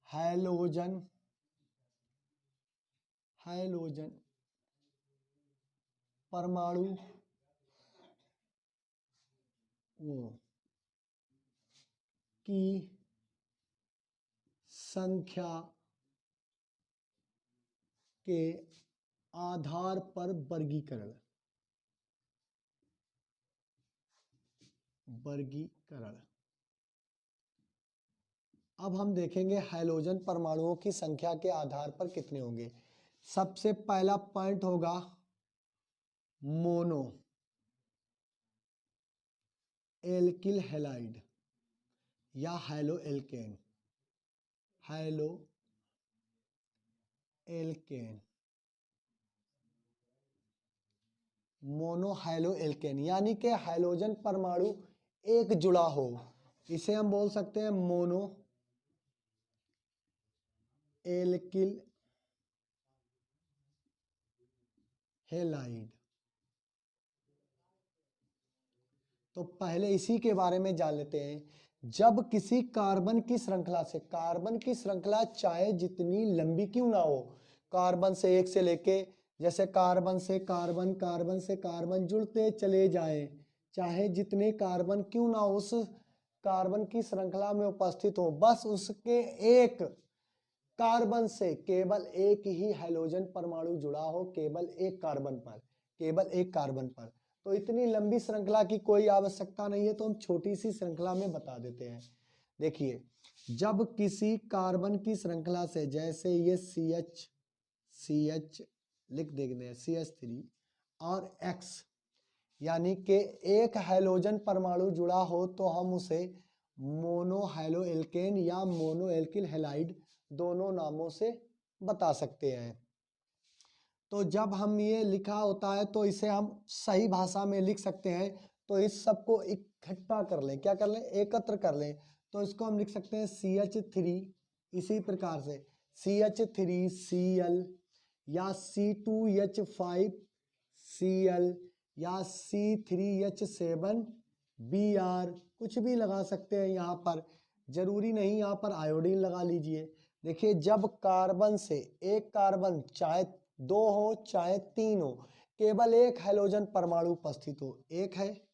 हैलोजन, हैलोजन परमाणु की संख्या के आधार पर वर्गीकरण, वर्गीकरण। अब हम देखेंगे हैलोजन परमाणुओं की संख्या के आधार पर कितने होंगे। सबसे पहला पॉइंट होगा मोनो एल्किल हैलाइड या haloalkane, haloalkane, mono haloalkane, यानी कि हैलोजन परमाणु एक जुड़ा हो, इसे हम बोल सकते हैं मोनो एल्किल हैलाइड। तो पहले इसी के बारे में जान लेते हैं। जब किसी कार्बन की श्रृंखला से, कार्बन की श्रृंखला चाहे जितनी लंबी क्यों ना हो, कार्बन से एक से लेके, जैसे कार्बन से कार्बन, कार्बन से कार्बन जुड़ते चले जाएं, चाहे जितने कार्बन क्यों ना उस कार्बन की श्रृंखला में उपस्थित हो, बस उसके एक कार्बन से केवल एक ही हैलोजन परमाणु जुड़ा हो, केवल एक कार्बन पर, केवल एक कार्बन पर। तो इतनी लंबी श्रृंखला की कोई आवश्यकता नहीं है, तो हम छोटी सी श्रृंखला में बता देते हैं। देखिए, जब किसी कार्बन की श्रृंखला से, जैसे ये CH लिख देते हैं, CH3 और X, यानी कि एक हैलोजन परमाणु जुड़ा हो, तो हम उसे मोनो हैलो एल्केन या मोनो एल्किल हैलाइड दोनों नामों से बता सकते हैं। तो जब हम ये लिखा होता है तो इसे हम सही भाषा में लिख सकते हैं। तो इस सबको इकट्ठा कर लें, क्या कर लें, एकत्र कर लें। तो इसको हम लिख सकते हैं CH3, इसी प्रकार से CH3Cl या C2H5Cl या C3H7Br, कुछ भी लगा सकते हैं यहाँ पर, जरूरी नहीं यहाँ पर आयोडीन लगा लीजिए। देखिए, जब कार्बन से एक कार्बन, चाहे दो हो चाहे तीन हो, केवल एक हैलोजन परमाणु उपस्थित हो, एक है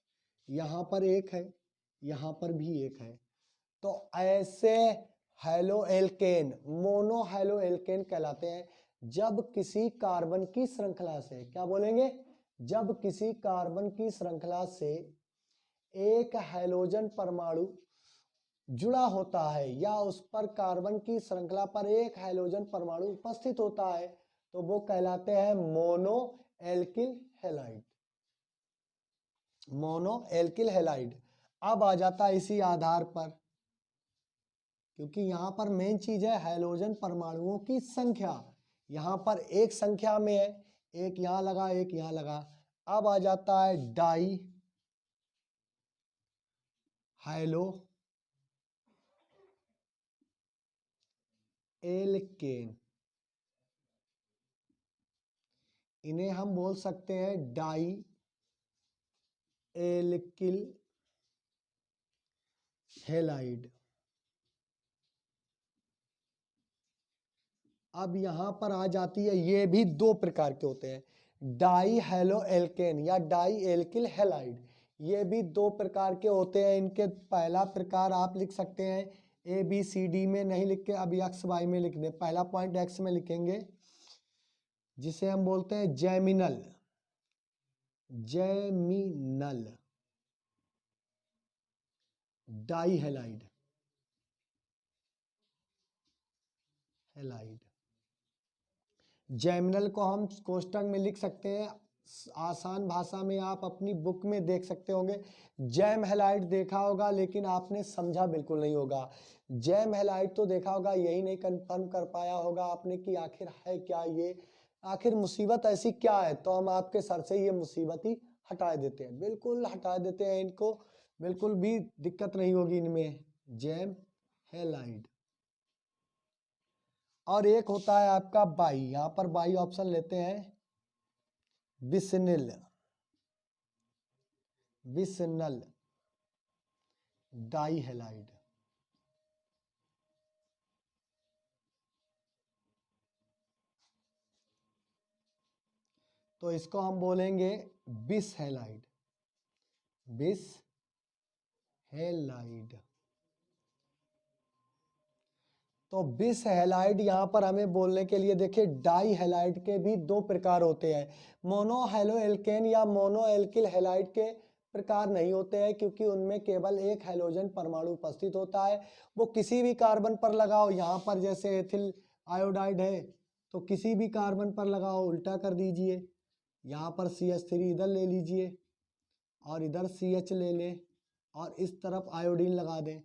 यहाँ पर, एक है यहाँ पर भी एक है, तो ऐसे haloalkane, mono haloalkane कहलाते हैं। जब किसी कार्बन की श्रृंखला से, क्या बोलेंगे, जब किसी कार्बन की श्रृंखला से एक हैलोजन परमाणु जुड़ा होता है या उस पर कार्बन की श्रृंखला पर एक हैलोजन परमाणु उपस्थित होता है, तो वो कहलाते हैं mono alkyl halide, mono alkyl halide. अब आ जाता है इसी आधार पर, क्योंकि यहां पर मेन चीज है हैलोजन परमाणुओं की संख्या, यहां पर एक संख्या में है, एक यहां लगा, एक यहां लगा। अब आ जाता है डाई हैलो एल्केन, इन्हें हम बोल सकते हैं डाई एल्किल हैलाइड। अब यहां पर आ जाती है, ये भी दो प्रकार के होते हैं, डाई हैलो एल्केन या डाई एल्किल हैलाइड, ये भी दो प्रकार के होते हैं। इनके पहला प्रकार आप लिख सकते हैं ABCD में नहीं लिख के, अभी XY में लिख दें। पहला पॉइंट X में लिखेंगे, जिसे हम बोलते हैं जैमिनल, जैमिनल डाई हैलाइड, हैलाइड। जैमिनल को हम कोष्टक में लिख सकते हैं, आसान भाषा में आप अपनी बुक में देख सकते होंगे। जैम हैलाइड देखा होगा, लेकिन आपने समझा बिल्कुल नहीं होगा। जैम हैलाइड तो देखा होगा, यही नहीं कंफर्म कर पाया होगा आपने कि आखिर है क्या ये, आखिर मुसीबत ऐसी क्या है। तो हम आपके सर से ये मुसीबत ही हटा देते हैं, बिल्कुल हटा देते हैं इनको, बिल्कुल भी दिक्कत नहीं होगी इनमें। Jam halide. और एक होता है आपका बाई, यहां पर बाई ऑप्शन लेते हैं, बिस्निल, विसिनल डाइहैलाइड। तो इसको हम बोलेंगे बिसहैलाइड, बिसहैलाइड। तो बिसहैलाइड यहाँ पर हमें बोलने के लिए देखिए डाइहैलाइड के भी दो प्रकार होते हैं। मोनोहैलोएल्केन या मोनोएल्किल हैलाइड के प्रकार नहीं होते हैं, क्योंकि उनमें केवल एक हैलोजन परमाणु उपस्थित होता है। वो किसी भी कार्बन पर लगाओ, यहाँ पर जैसे एथिल आयोडाइड है तो किसी भी कार्बन पर लगाओ, उल्टा कर दीजिए, यहाँ पर CH3 इधर ले लीजिए और इधर CH ले ले और इस तरफ आयोडीन लगा दें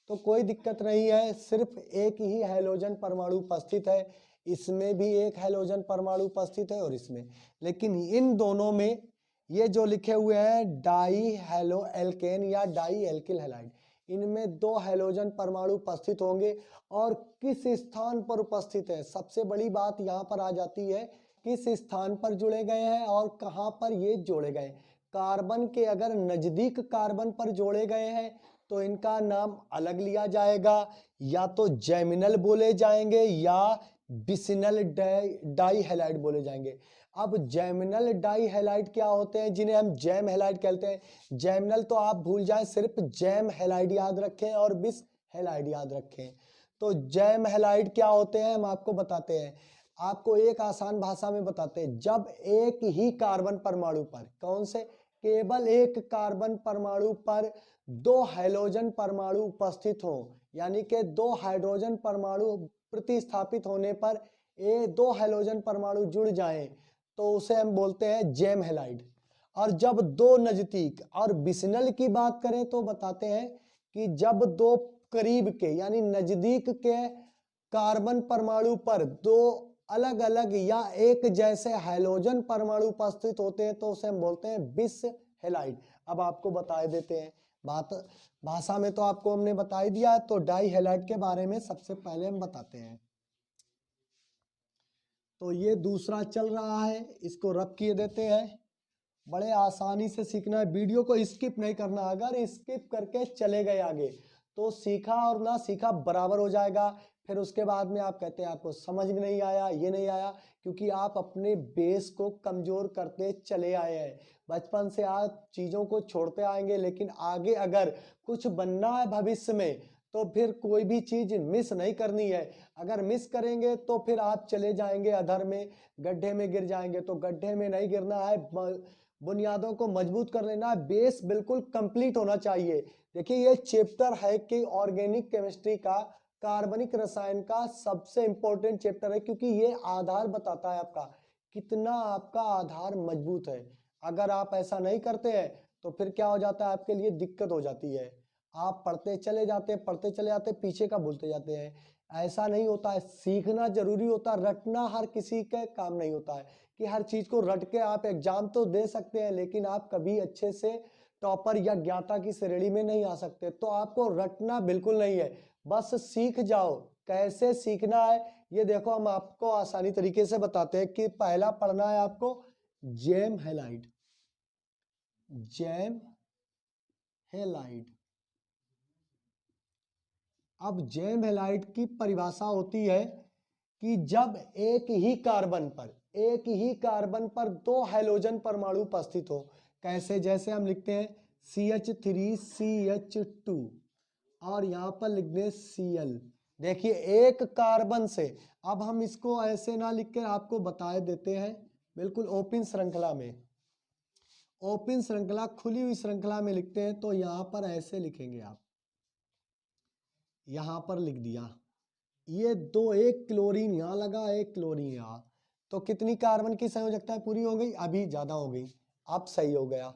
तो कोई दिक्कत नहीं है। सिर्फ एक ही हैलोजन परमाणु उपस्थित है, इसमें भी एक हैलोजन परमाणु उपस्थित है और इसमें, लेकिन इन दोनों में ये जो लिखे हुए हैं डाइहैलोएल्केन या डाइएल्किल हैलाइड, इनमें दो हैलोजन परमाणु उपस्थित होंगे। और किस स्थान पर उपस्थित है, सबसे बड़ी बात यहाँ पर आ जाती है, किस स्थान पर जुड़े गए हैं और कहाँ पर ये जोड़े गए। कार्बन के अगर नजदीक कार्बन पर जोड़े गए हैं तो इनका नाम अलग लिया जाएगा, या तो जैमिनल बोले जाएंगे या बिसिनल डाइहैलाइड बोले जाएंगे। अब जैमिनल डाइहैलाइड क्या होते हैं, जिन्हें हम जैम हैलाइड कहते हैं। जैमिनल तो आप भूल जाएं, सिर्फ जैम हैलाइड याद रखें और बिस हैलाइड याद रखें। तो जैम हैलाइड क्या होते हैं हम आपको बताते हैं, आपको एक आसान भाषा में बताते हैं। जब एक ही कार्बन परमाणु पर, कौन से, केवल एक कार्बन परमाणु पर दो हैलोजन परमाणु उपस्थित हो, यानी कि दो हाइड्रोजन परमाणु प्रतिस्थापित होने पर ये दो हैलोजन परमाणु जुड़ जाएं तो उसे हम बोलते हैं जैम हैलाइड। और जब दो नजदीक, और बिसिनल की बात करें तो बताते हैं कि जब दो करीब के यानी नजदीक के कार्बन परमाणु पर दो अलग अलग या एक जैसे हैलोजन परमाणु उपस्थित होते हैं तो उसे हम बोलते हैं बिस हैलाइड। अब आपको बता देते हैं, बात भाषा में तो आपको हमने बता ही दिया, तो डाई हैलाइड के बारे में सबसे पहले हम बताते हैं। तो ये दूसरा चल रहा है, इसको रब किए देते हैं। बड़े आसानी से सीखना है, वीडियो को स्किप नहीं करना। अगर स्किप करके चले गए आगे तो सीखा और ना सीखा बराबर हो जाएगा। फिर उसके बाद में आप कहते हैं आपको समझ में नहीं आया, ये नहीं आया, क्योंकि आप अपने बेस को कमजोर करते चले आए हैं। बचपन से आप चीज़ों को छोड़ते आएंगे, लेकिन आगे अगर कुछ बनना है भविष्य में तो फिर कोई भी चीज़ मिस नहीं करनी है। अगर मिस करेंगे तो फिर आप चले जाएंगे अधर में, गड्ढे में गिर जाएंगे। तो गड्ढे में नहीं गिरना है, बुनियादों को मजबूत कर लेना है, बेस बिल्कुल कंप्लीट होना चाहिए। देखिए ये चैप्टर है कि ऑर्गेनिक केमिस्ट्री का, कार्बनिक रसायन का सबसे इंपॉर्टेंट चैप्टर है, क्योंकि ये आधार बताता है आपका कितना आपका आधार मजबूत है। अगर आप ऐसा नहीं करते हैं तो फिर क्या हो जाता है, आपके लिए दिक्कत हो जाती है। आप पढ़ते चले जाते पीछे का भूलते जाते हैं। ऐसा नहीं होता है, सीखना जरूरी होता है, रटना हर किसी का काम नहीं होता है कि हर चीज को रट के आप एग्जाम तो दे सकते हैं, लेकिन आप कभी अच्छे से टॉपर या ज्ञाता की श्रेणी में नहीं आ सकते। तो आपको रटना बिल्कुल नहीं है, बस सीख जाओ। कैसे सीखना है ये देखो, हम आपको आसानी तरीके से बताते हैं कि पहला पढ़ना है आपको जैम हैलाइड। जैम हैलाइड, अब जैम हैलाइड की परिभाषा होती है कि जब एक ही कार्बन पर दो हैलोजन परमाणु उपस्थित हो। कैसे, जैसे हम लिखते हैं CH3CH2 और यहाँ पर लिख दें Cl। देखिए एक कार्बन से, अब हम इसको ऐसे ना लिख कर आपको बता देते हैं, बिल्कुल ओपन श्रृंखला में, ओपन श्रृंखला खुली हुई श्रृंखला में लिखते हैं तो यहाँ पर ऐसे लिखेंगे आप, यहाँ पर लिख दिया ये दो, एक क्लोरीन यहाँ लगा, एक क्लोरीन यहाँ, तो कितनी कार्बन की संयोजकता पूरी हो गई, अभी ज्यादा हो गई, अब सही हो गया।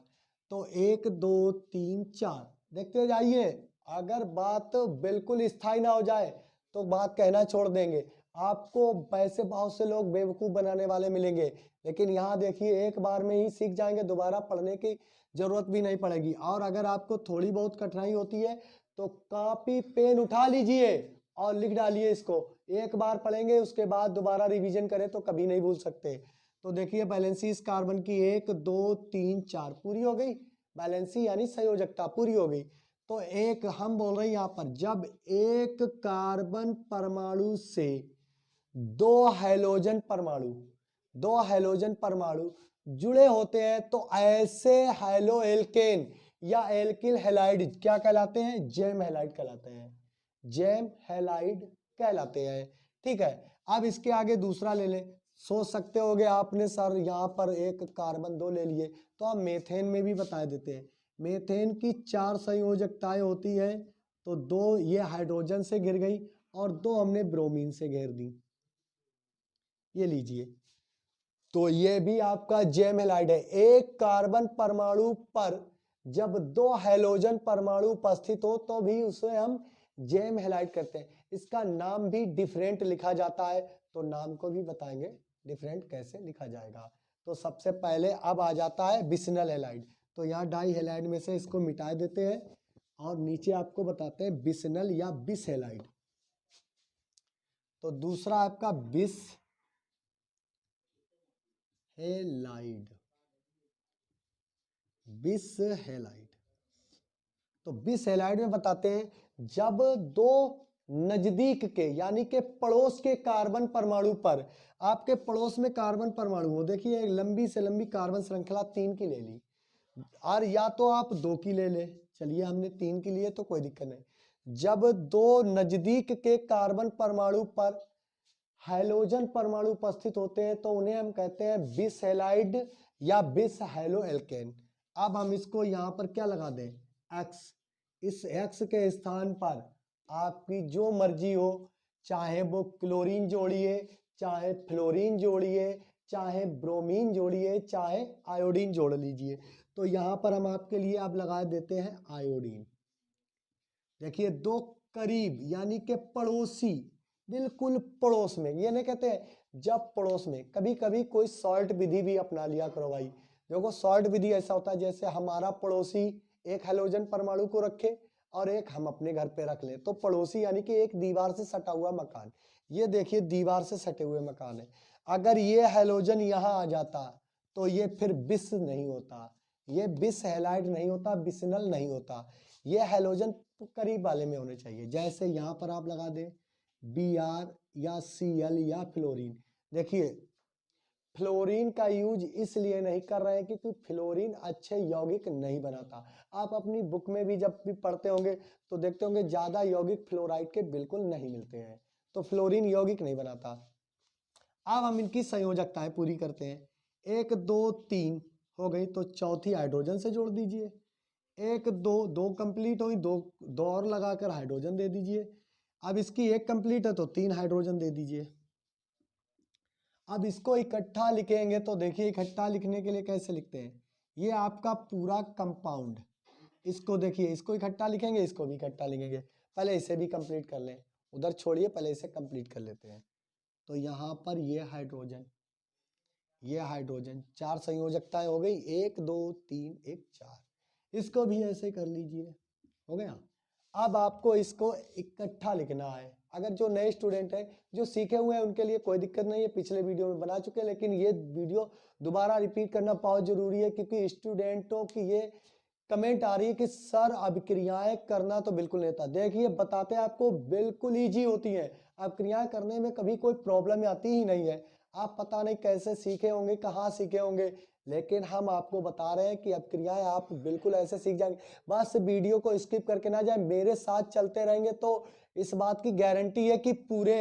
तो 1 2 3 4 देखते जाइए। अगर बात बिल्कुल स्थायी ना हो जाए तो बात कहना छोड़ देंगे। आपको वैसे बहुत से लोग बेवकूफ बनाने वाले मिलेंगे, लेकिन यहाँ देखिए एक बार में ही सीख जाएंगे, दोबारा पढ़ने की जरूरत भी नहीं पड़ेगी। और अगर आपको थोड़ी बहुत कठिनाई होती है तो कॉपी पेन उठा लीजिए और लिख डालिए इसको। एक बार पढ़ेंगे उसके बाद दोबारा रिवीजन करें तो कभी नहीं भूल सकते। तो देखिए बैलेंसी इस कार्बन की 1 2 3 4 पूरी हो गई। बैलेंसी यानी संयोजकता पूरी हो गई। तो एक हम बोल रहे हैं यहां पर जब एक कार्बन परमाणु से दो हैलोजन परमाणु जुड़े होते हैं तो ऐसे हैलो एल्केन या एल्किल हैलाइड क्या कहलाते हैं? जेम हैलाइड कहलाते हैं। जेम हैलाइड कहलाते हैं। ठीक है, अब इसके आगे दूसरा ले लें। सोच सकते होगे आपने सर यहाँ पर एक कार्बन 2 ले लिए, तो हम मेथेन में भी बता देते हैं। मेथेन की 4 संयोजकताएं होती है, तो 2 ये हाइड्रोजन से घिर गई और 2 हमने ब्रोमीन से घेर दी। ये लीजिए, तो ये भी आपका जेम हैलाइड है। एक कार्बन परमाणु पर जब 2 हैलोजन परमाणु उपस्थित हो तो भी उसे हम जेम हैलाइड करते हैं। इसका नाम भी डिफरेंट लिखा जाता है, तो नाम को भी बताएंगे डिफरेंट कैसे लिखा जाएगा। तो सबसे पहले अब आ जाता है बिसनल हैलाइड। तो यहाँ डाई हैलाइड में से इसको मिटा देते हैं और नीचे आपको बताते हैं बिसनल या बिस हैलाइड। तो दूसरा आपका बिस हैलाइड, बिस हैलाइड। तो बिस हैलाइड में बताते हैं जब 2 नजदीक के यानी के पड़ोस के कार्बन परमाणु पर, आपके पड़ोस में कार्बन परमाणु हो, देखिए एक लंबी से लंबी कार्बन श्रृंखला 3 की ले ली, और या तो आप 2 की ले ले, चलिए हमने 3 की लिए तो कोई दिक्कत नहीं। जब 2 नजदीक के कार्बन परमाणु पर हाइड्रोजन परमाणु उपस्थित होते हैं तो उन्हें हम कहते हैं बिस हैलाइड या बिस हैलो एल्केन। अब हम इसको यहाँ पर क्या लगा दें? एक्स। इस एक्स के स्थान पर आपकी जो मर्जी हो, चाहे वो क्लोरीन जोड़िए, चाहे फ्लोरीन जोड़िए, चाहे ब्रोमीन जोड़िए, चाहे आयोडीन जोड़ लीजिए। तो यहाँ पर हम आपके लिए अब लगा देते हैं आयोडीन। देखिए 2 करीब यानी के पड़ोसी, बिल्कुल पड़ोस में, ये नहीं कहते हैं जब पड़ोस में, कभी कभी कोई सॉल्ट विधि भी अपना लिया करो भाई। देखो सॉल्ट विधि ऐसा होता है जैसे हमारा पड़ोसी एक हैलोजन परमाणु को रखे और एक हम अपने घर पे रख ले, तो पड़ोसी यानी कि एक दीवार से सटा हुआ मकान। ये देखिए दीवार से सटे हुए मकान है, अगर ये हैलोजन यहाँ आ जाता तो ये फिर बिस नहीं होता, ये बिस हैलाइड नहीं होता, बिसनल नहीं होता। ये हैलोजन करीब वाले में होने चाहिए, जैसे यहाँ पर आप लगा दें Br या Cl या फ्लोरीन। देखिए फ्लोरीन का यूज इसलिए नहीं कर रहे हैं क्योंकि फ्लोरीन अच्छे यौगिक नहीं बनाता। आप अपनी बुक में भी जब भी पढ़ते होंगे तो देखते होंगे ज्यादा यौगिक फ्लोराइड के बिल्कुल नहीं मिलते हैं, तो फ्लोरीन यौगिक नहीं बनाता। अब हम इनकी संयोजकताएं पूरी करते हैं। 1 2 3 हो गई, तो चौथी हाइड्रोजन से जोड़ दीजिए। 1 2 2 कंप्लीट हुई, दो और लगाकर हाइड्रोजन दे दीजिए। अब इसकी 1 कंप्लीट है तो 3 हाइड्रोजन दे दीजिए। अब इसको इकट्ठा लिखेंगे तो देखिए इकट्ठा लिखने के लिए कैसे लिखते हैं, ये आपका पूरा कंपाउंड, इसको देखिए इसको इकट्ठा लिखेंगे, इसको भी इकट्ठा लिखेंगे। पहले इसे भी कंप्लीट कर लें, उधर छोड़िए, पहले इसे कंप्लीट कर लेते हैं। तो यहाँ पर ये हाइड्रोजन, ये हाइड्रोजन, 4 संयोजकताएं हो गई, 1 2 3 1 4। इसको भी ऐसे कर लीजिए, हो गया। अब आपको इसको इकट्ठा लिखना है। अगर जो नए स्टूडेंट हैं जो सीखे हुए हैं उनके लिए कोई दिक्कत नहीं है, पिछले वीडियो में बना चुके हैं, लेकिन ये वीडियो दोबारा रिपीट करना बहुत जरूरी है क्योंकि स्टूडेंटों की ये कमेंट आ रही है कि सर अभिक्रियाएं करना तो बिल्कुल नहीं आता। देखिए बताते हैं आपको, बिल्कुल ईजी होती है, अभिक्रियाएं करने में कभी कोई प्रॉब्लम आती ही नहीं है। आप पता नहीं कैसे सीखे होंगे, कहाँ सीखे होंगे, लेकिन हम आपको बता रहे हैं कि अभिक्रियाएं आप बिल्कुल ऐसे सीख जाएंगे। बस वीडियो को स्किप करके ना जाए, मेरे साथ चलते रहेंगे तो इस बात की गारंटी है कि पूरे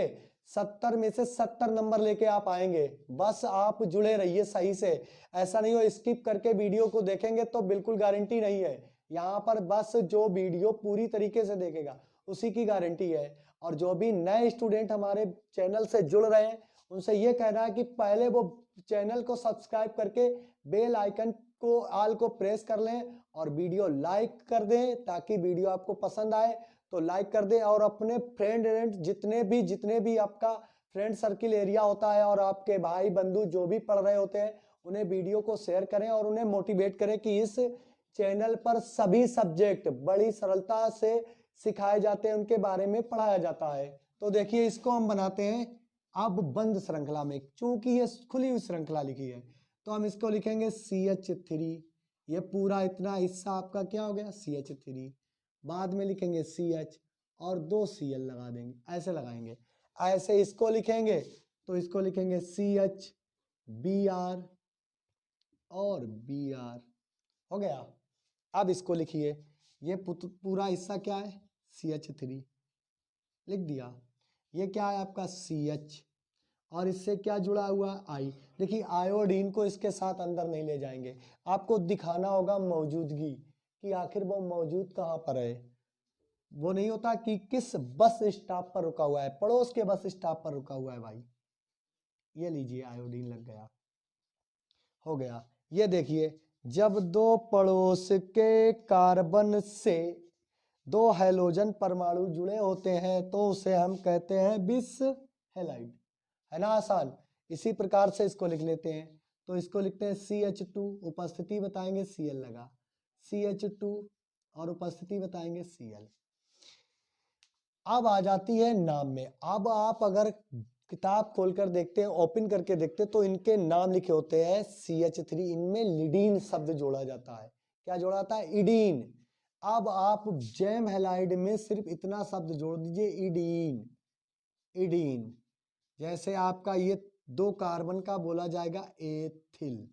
70 में से 70 नंबर लेके आप आएंगे। बस आप जुड़े रहिए सही से, ऐसा नहीं हो स्किप करके वीडियो को देखेंगे तो बिल्कुल गारंटी नहीं है। यहाँ पर बस जो वीडियो पूरी तरीके से देखेगा उसी की गारंटी है। और जो भी नए स्टूडेंट हमारे चैनल से जुड़ रहे हैं उनसे ये कहना है कि पहले वो चैनल को सब्सक्राइब करके बेल आइकन को ऑल को प्रेस कर लें और वीडियो लाइक कर दें, ताकि वीडियो आपको पसंद आए तो लाइक कर दें। और अपने फ्रेंड जितने भी आपका फ्रेंड सर्किल एरिया होता है और आपके भाई बंधु जो भी पढ़ रहे होते हैं उन्हें वीडियो को शेयर करें और उन्हें मोटिवेट करें कि इस चैनल पर सभी सब्जेक्ट बड़ी सरलता से सिखाए जाते हैं, उनके बारे में पढ़ाया जाता है। तो देखिए इसको हम बनाते हैं अब बंद श्रृंखला में, चूंकि ये खुली हुई श्रृंखला लिखी है तो हम इसको लिखेंगे CH3 ये पूरा इतना हिस्सा आपका क्या हो गया CH3। बाद में लिखेंगे CH और 2 Cl लगा देंगे, ऐसे लगाएंगे। ऐसे इसको लिखेंगे तो इसको लिखेंगे CH Br और Br, हो गया। अब इसको लिखिए, ये पूरा हिस्सा क्या है CH3 लिख दिया। ये क्या है आपका CH और इससे क्या जुड़ा हुआ I। देखिए आयोडीन को इसके साथ अंदर नहीं ले जाएंगे, आपको दिखाना होगा मौजूदगी कि आखिर वो मौजूद कहाँ पर है। वो नहीं होता कि किस बस स्टॉप पर रुका हुआ है, पड़ोस के बस स्टॉप पर रुका हुआ है भाई। ये लीजिए आयोडीन लग गया, हो गया। ये देखिए जब दो पड़ोस के कार्बन से 2 हैलोजन परमाणु जुड़े होते हैं तो उसे हम कहते हैं बिस हैलाइड, है ना आसान। इसी प्रकार से इसको लिख लेते हैं, तो इसको लिखते हैं CH2, उपस्थिति बताएंगे Cl लगा, CH2 और उपस्थिति बताएंगे Cl। अब आ जाती है नाम में। अब आप अगर किताब खोलकर देखते हैं, ओपन करके देखते हैं, तो इनके नाम लिखे होते हैं CH3, इनमें लिडीन शब्द जोड़ा जाता है। क्या जोड़ा जाता है? इडीन। अब आप जैम हैलाइड में सिर्फ इतना शब्द जोड़ दीजिए, इडीन, इडीन। जैसे आपका ये 2 कार्बन का बोला जाएगा एथिल,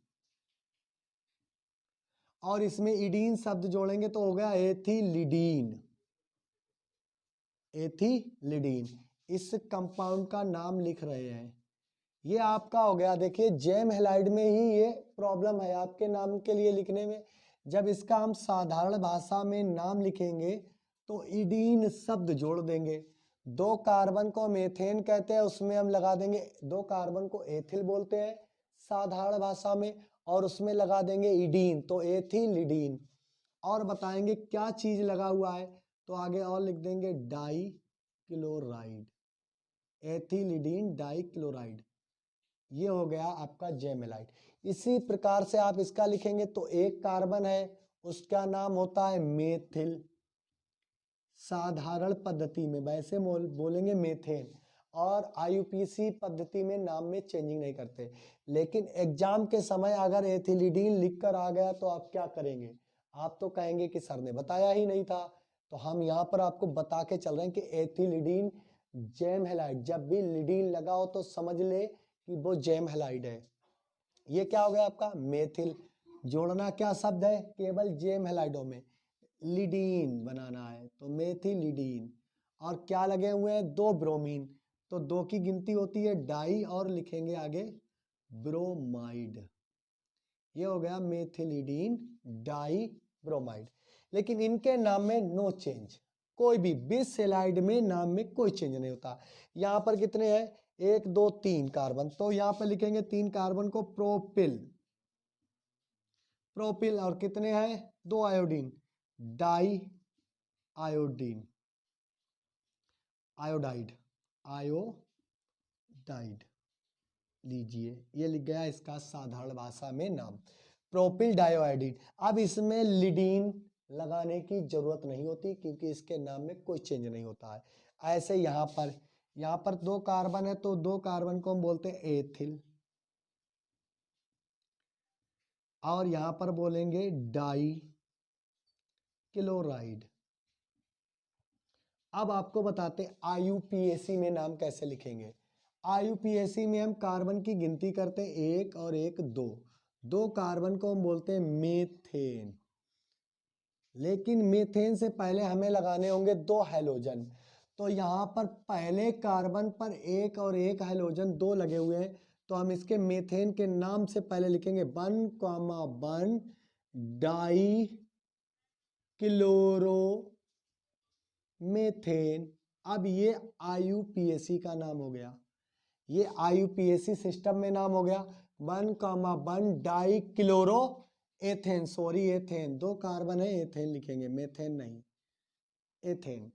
और इसमें इडीन शब्द जोड़ेंगे तो हो गया एथिलिडीन, एथिलिडीन। इस कंपाउंड का नाम लिख रहे हैं, ये आपका हो गया। देखिए जैम हैलाइड में ही ये प्रॉब्लम है आपके नाम के लिए लिखने में। जब इसका हम साधारण भाषा में नाम लिखेंगे तो इडीन शब्द जोड़ देंगे। 2 कार्बन को मेथेन कहते हैं, उसमें हम लगा देंगे, 2 कार्बन को एथिल बोलते हैं साधारण भाषा में, और उसमें लगा देंगे इडीन, तो एथिलिडीन। और बताएंगे क्या चीज लगा हुआ है, तो आगे और लिख देंगे डाई क्लोराइड, एथिलिडीन डाई क्लोराइड। ये हो गया आपका जैम हैलाइड। इसी प्रकार से आप इसका लिखेंगे तो एक कार्बन है, उसका नाम होता है मेथिल साधारण पद्धति में, वैसे बोलेंगे मेथेन, और IUPAC पद्धति में नाम में चेंजिंग नहीं करते। लेकिन एग्जाम के समय अगर एथिलिडीन लिखकर आ गया तो आप क्या करेंगे? आप तो कहेंगे कि सर ने बताया ही नहीं था। तो हम यहाँ पर आपको बता के चल रहे हैं कि एथिलिडीन जैम हैलाइड, जब भी लिडीन लगा हो तो समझ ले कि वो जैम हैलाइड है। ये क्या हो गया आपका मेथिल। जोड़ना क्या शब्द है? केवल जैम हैलाइडों में लिडीन बनाना है, तो मेथिलिडीन। और क्या लगे हुए हैं? 2 ब्रोमीन, तो 2 की गिनती होती है डाई, और लिखेंगे आगे ब्रोमाइड। ये हो गया मेथिलिडीन डाई ब्रोमाइड। लेकिन इनके नाम में नो चेंज, कोई भी बिस हैलाइड में नाम में कोई चेंज नहीं होता। यहाँ पर कितने हैं? 1 2 3 कार्बन, तो यहाँ पर लिखेंगे 3 कार्बन को प्रोपिल, प्रोपिल। और कितने हैं? 2 iodine, diiodine, iodide, iodide लीजिए। ये लिख गया इसका साधारण भाषा में नाम, प्रोपिल डायोआइडीन। अब इसमें लिडीन लगाने की जरूरत नहीं होती क्योंकि इसके नाम में कोई चेंज नहीं होता है। ऐसे यहाँ पर 2 कार्बन है, तो 2 कार्बन को हम बोलते हैं एथिल, और यहाँ पर बोलेंगे डाई क्लोराइड। अब आपको बताते हैं IUPAC में नाम कैसे लिखेंगे। IUPAC में हम कार्बन की गिनती करते हैं, 1 और 1 2, 2 कार्बन को हम बोलते हैं मेथेन। लेकिन मेथेन से पहले हमें लगाने होंगे 2 हैलोजन, तो यहाँ पर पहले कार्बन पर 1 और 1 हैलोजन 2 लगे हुए हैं, तो हम इसके मेथेन के नाम से पहले लिखेंगे 1,1 डाई क्लोरो मेथेन। अब ये IUPAC का नाम हो गया, ये IUPAC सिस्टम में नाम हो गया। 1,1 die chloro ethane, sorry ethane, 2 carbon है, एथेन लिखेंगे, मेथेन नहीं, एथेन।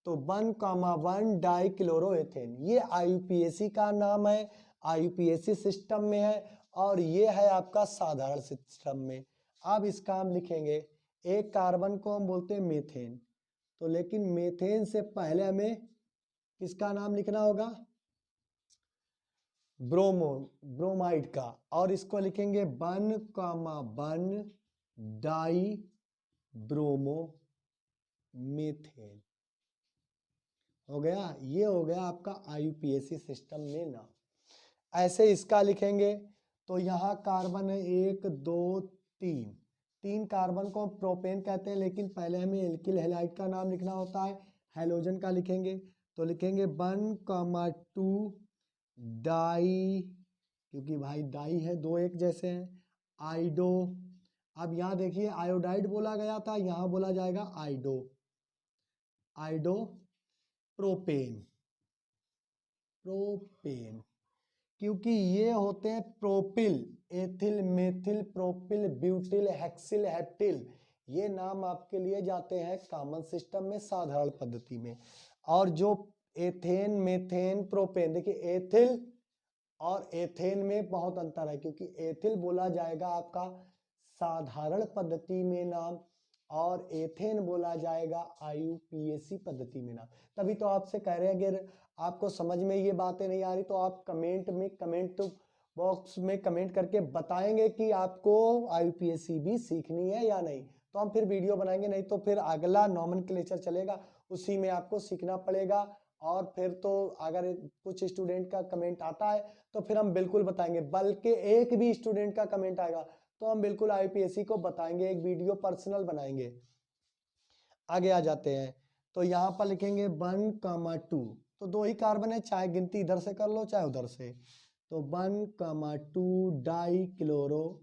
तो 1,1 डाई क्लोरो एथेन, ये IUPAC का नाम है, IUPAC सिस्टम में है, और ये है आपका साधारण सिस्टम में। अब इसका हम लिखेंगे, एक कार्बन को हम बोलते हैं मेथेन, तो लेकिन मेथेन से पहले हमें किसका नाम लिखना होगा? ब्रोमाइड का, और इसको लिखेंगे 1,1 डाई ब्रोमो मीथेन हो गया। ये हो गया आपका IUPAC सिस्टम में नाम। ऐसे इसका लिखेंगे तो यहाँ कार्बन है 1 2 3, 3 कार्बन को प्रोपेन कहते हैं, लेकिन पहले हमें एल्किल हैलाइड का नाम लिखना होता है। हैलोजन का लिखेंगे तो लिखेंगे 1,2 डाई, क्योंकि भाई डाई है, दो एक जैसे हैं, आइडो। अब यहाँ देखिए आयोडाइड बोला गया था, यहाँ बोला जाएगा आइडो, आइडो प्रोपेन, प्रोपेन, क्योंकि ये होते हैं propyl, ethyl, methyl, propyl, butyl, hexyl, heptyl, ये नाम आपके लिए जाते हैं कॉमन सिस्टम में, साधारण पद्धति में। और जो एथेन, मेथेन, प्रोपेन, देखिए एथिल और एथेन में बहुत अंतर है, क्योंकि एथिल बोला जाएगा आपका साधारण पद्धति में नाम और एथेन बोला जाएगा IUPAC पद्धति में नाम। तभी तो आपसे कह रहे हैं अगर आपको समझ में ये बातें नहीं आ रही तो आप कमेंट में, कमेंट बॉक्स में कमेंट करके बताएंगे कि आपको IUPAC भी सीखनी है या नहीं, तो हम फिर वीडियो बनाएंगे, नहीं तो फिर अगला नॉमेनक्लेचर चलेगा उसी में आपको सीखना पड़ेगा। और फिर तो अगर कुछ स्टूडेंट का कमेंट आता है तो फिर हम बिल्कुल बताएंगे, बल्कि एक भी स्टूडेंट का कमेंट आएगा तो हम बिल्कुल IUPAC को बताएंगे, एक वीडियो पर्सनल बनाएंगे। आगे आ जाते हैं तो यहाँ पर लिखेंगे 1,2, तो दो ही कार्बन है, चाहे गिनती इधर से कर लो चाहे उधर से, तो 1,2 डाई क्लोरो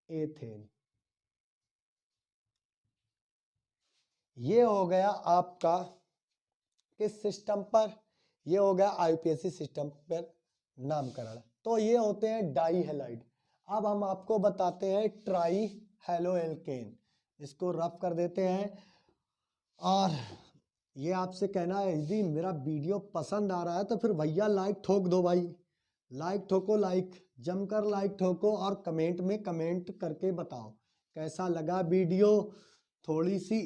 एथेन। ये हो गया आपका किस सिस्टम पर, ये हो गया IUPAC सिस्टम पर नामकरण। तो ये होते हैं डाई हैलाइड। अब हम आपको बताते हैं ट्राई हेलोएल्केन, इसको रफ कर देते हैं। और ये आपसे कहना है यदि मेरा वीडियो पसंद आ रहा है तो फिर भैया लाइक ठोक दो भाई, लाइक ठोको, लाइक जमकर लाइक ठोको, और कमेंट में कमेंट करके बताओ कैसा लगा वीडियो। थोड़ी सी